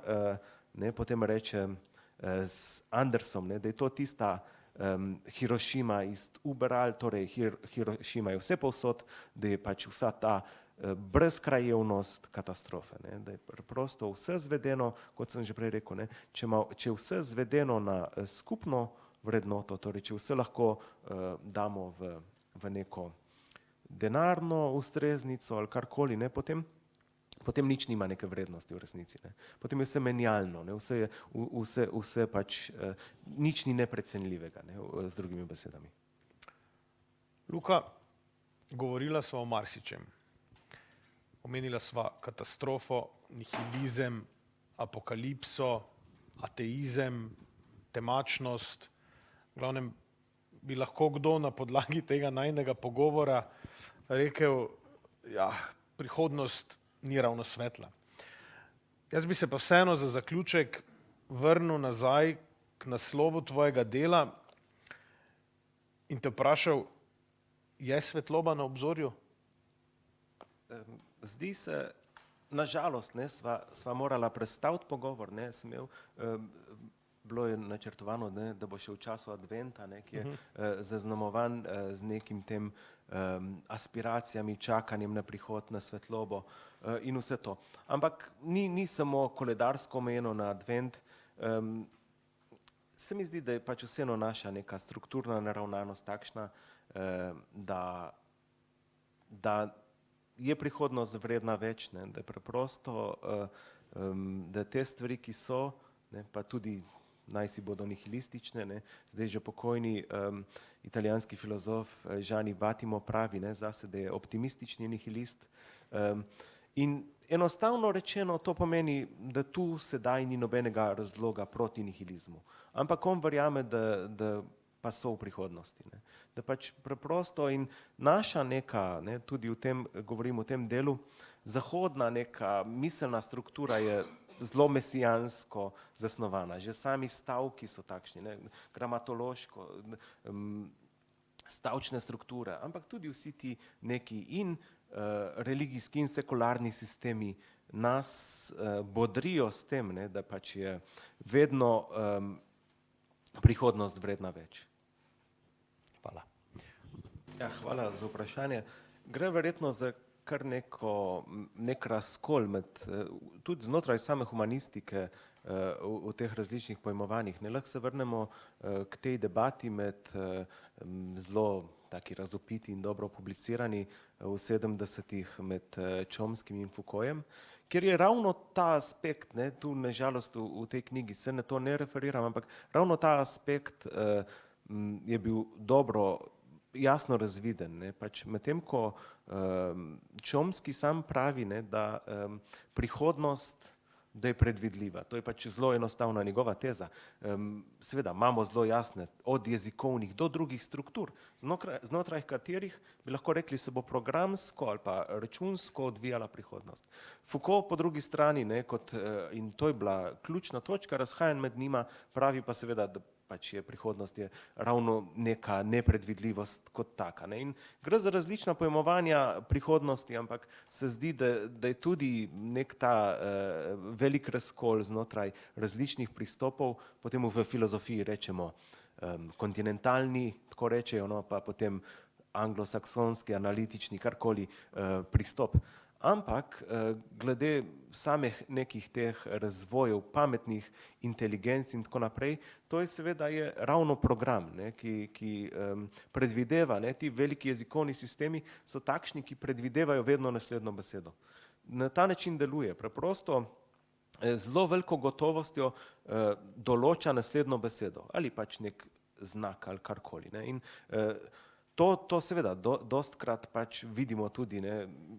ne, potem reče z Andersom, ne, da je to tista Hirošima ist überall, torej Hirošima je vse povsod, da je pač vsa ta brezkrajevnost katastrofe, ne, da je preprosto vse zvedeno, kot sem že prej rekel, ne, če je vse zvedeno na skupno vrednoto, torej če vse lahko damo v neko denarno ustreznico ali karkoli, ne, potem nič nima neke vrednosti v resnici, ne. Potem je vse menjalno, ne, vse pač, nič ni neprecenljivega, ne, z drugimi besedami. Luka, govorila sva o marsičem. Omenila sva katastrofo, nihilizem, apokalipso, ateizem, temačnost. V glavnem bi lahko kdo na podlagi tega najinega pogovora rekel, ja, prihodnost ni ravno svetla. Jaz bi se pa vseeno za zaključek vrnil nazaj k k naslovu tvojega dela in te vprašal, je svetloba na obzorju? Zdi se, nažalost, sva morala prestaviti pogovor, sem imel, bilo je načrtovano, da bo še v času adventa, ki je zaznamovan z nekim tem aspiracijami, čakanjem na prihod, na svetlobo in vse to. Ampak ni samo koledarsko omejeno na advent, se mi zdi, da je pač vseeno naša neka strukturna naravnanost takšna, da je prihodnost vredna več, da je preprosto, da te stvari, ki so, pa tudi naj si bodo nihilistične, zdaj že pokojni italijanski filozof Gianni Vattimo pravi zase, da je optimistični nihilist. In enostavno rečeno to pomeni, da tu sedaj ni nobenega razloga proti nihilizmu. Ampak on verjame, da pa so v prihodnosti. Da pač preprosto in naša neka, tudi v tem, govorim o tem delu, zahodna neka miselna struktura je zelo mesijansko zasnovana. Že sami stavki so takšni, gramatološko, stavčne strukture, ampak tudi vsi ti neki in religijski in sekularni sistemi nas bodrijo s tem, da pač je vedno prihodnost vredna več. Hvala. Ja, hvala za vprašanje. Gre verjetno za kar nek razkol tudi znotraj same humanistike v teh različnih pojmovanjih. Lahko se vrnemo k tej debati med zelo taki razvpiti in dobro publicirani v 70-ih med Chomskyjem in Foucaultem, kjer je ravno ta aspekt, tu na žalost v tej knjigi se na to ne referiram, ampak ravno ta aspekt je bil dobro jasno razviden. Pač medtem ko Chomsky sam pravi, da prihodnost, da je predvidljiva. To je pač zelo enostavna njegova teza. Seveda imamo zelo jasne od jezikovnih do drugih struktur, znotraj katerih bi lahko rekli, se bo programsko ali pa računsko odvijala prihodnost. Foucault po drugi strani, in to je bila ključna točka razhajanj med njima, pravi pa seveda, da pač je prihodnost je ravno neka nepredvidljivost kot taka. In gre za različna pojmovanja prihodnosti, ampak se zdi, da je tudi nek ta velik razkol znotraj različnih pristopov, potem v filozofiji rečemo kontinentalni, tako rečejo, pa potem anglosaksonski, analitični, karkoli pristop. Ampak glede samih nekih teh razvojev, pametnih inteligenc in tako naprej, to je seveda ravno program, ki predvideva, ti veliki jezikovni sistemi so takšni, ki predvidevajo vedno naslednjo besedo. Na ta način deluje, preprosto zelo veliko gotovostjo določa naslednjo besedo ali pač nek znak ali karkoli. In to seveda dostikrat pač vidimo tudi,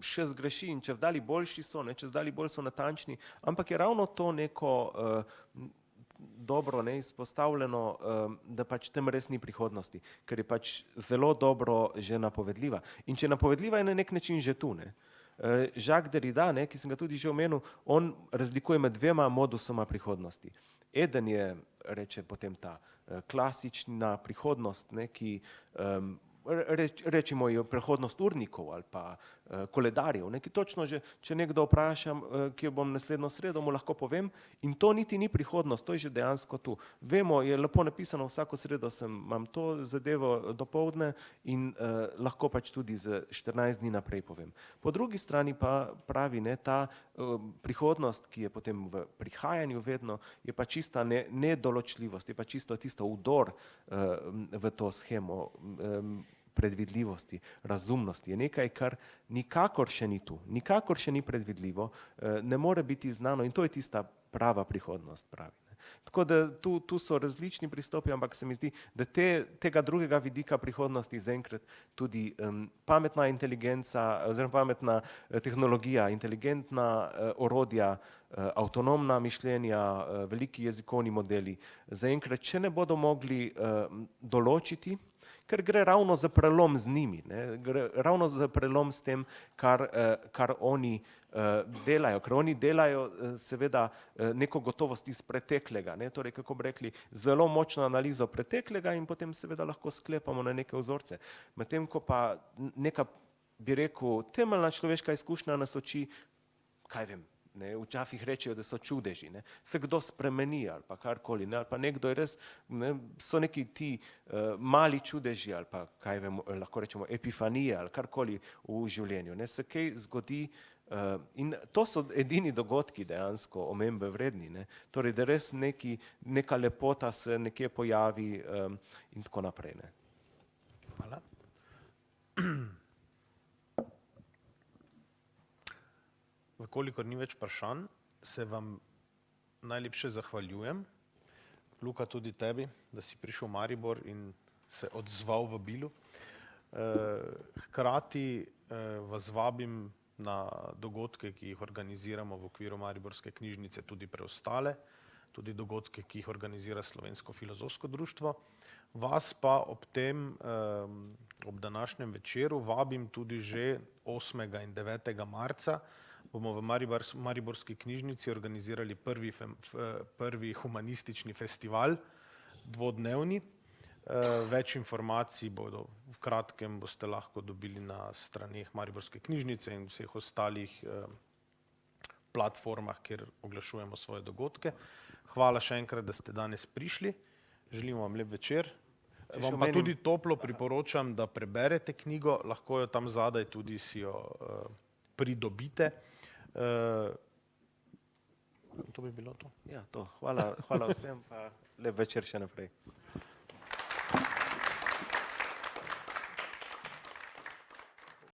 še zgreši in čedalje boljši so, čedalje bolj so natančni, ampak je ravno to neko dobro izpostavljeno, da pač tem res ni prihodnosti, ker je pač zelo dobro že napovedljiva. In če je napovedljiva, je na nek način že tu. Jacques Derrida, ki sem ga tudi že omenil, on razlikuje med dvema modusoma prihodnosti. Eden je, reče potem ta klasična prihodnost, ki rečemo jo prehodnost urnikov ali pa koledarjev, ki točno že, če nekdo vprašam, kje bom naslednjo sredo, mu lahko povem, in to niti ni prihodnost, to je že dejansko tu. Vemo, je lepo napisano, vsako sredo imam to zadevo dopoldne in lahko pač tudi z 14 dni naprej povem. Po drugi strani pa pravi, ta prihodnost, ki je potem v prihajanju vedno, je pa čista nedoločljivost, je pa čisto tisto vdor v to shemo predvidljivosti, razumnosti. Je nekaj, kar nikakor še ni tu, nikakor še ni predvidljivo, ne more biti znano in to je tista prava prihodnost, pravi. Tako da tu so različni pristopi, ampak se mi zdi, da tega drugega vidika prihodnosti zaenkrat tudi pametna inteligenca oziroma pametna tehnologija, inteligentna orodja, avtonomna mišljenja, veliki jezikovni modeli, zaenkrat, če ne bodo mogli določiti, ker gre ravno za prelom z njimi, ne? Gre ravno za prelom s tem, kar oni delajo, ker oni delajo seveda neko gotovost iz preteklega, ne? Torej, kako bi rekli, zelo močno analizo preteklega in potem seveda lahko sklepamo na neke vzorce. Medtem ko pa neka, bi rekel, temeljna človeška izkušnja nas uči, kaj vem, ne, včasih rečejo, da so čudeži, ne, se kdo spremeni ali pa karkoli, ne, ali pa nekdo je res, ne, so neki ti mali čudeži ali pa kaj vem, lahko rečemo epifanije ali karkoli v življenju, ne, se kaj zgodi in to so edini dogodki dejansko omembe vredni, ne, torej da res neka lepota se nekje pojavi in tako naprej, ne. Hvala. Vkolikor ni več vprašanj, se vam najlepše zahvaljujem. Luka, tudi tebi, da si prišel v Maribor in se odzval vabilu. Hkrati vas vabim na dogodke, ki jih organiziramo v okviru Mariborske knjižnice, tudi preostale, tudi dogodke, ki jih organizira Slovensko filozofsko društvo. Vas pa ob tem, ob današnjem večeru vabim tudi že 8. in 9. marca, bomo v Mariborski knjižnici organizirali prvi humanistični festival, dvodnevni. Več informacij bodo v kratkem boste lahko dobili na straneh Mariborske knjižnice in vseh ostalih platformah, kjer oglašujemo svoje dogodke. Hvala še enkrat, da ste danes prišli. Želim vam lep večer. Vam pa tudi toplo priporočam, da preberete knjigo, lahko jo tam zadaj tudi si jo pridobite. To bi bilo to. Ja, to. Hvala vsem, pa lep večer še naprej.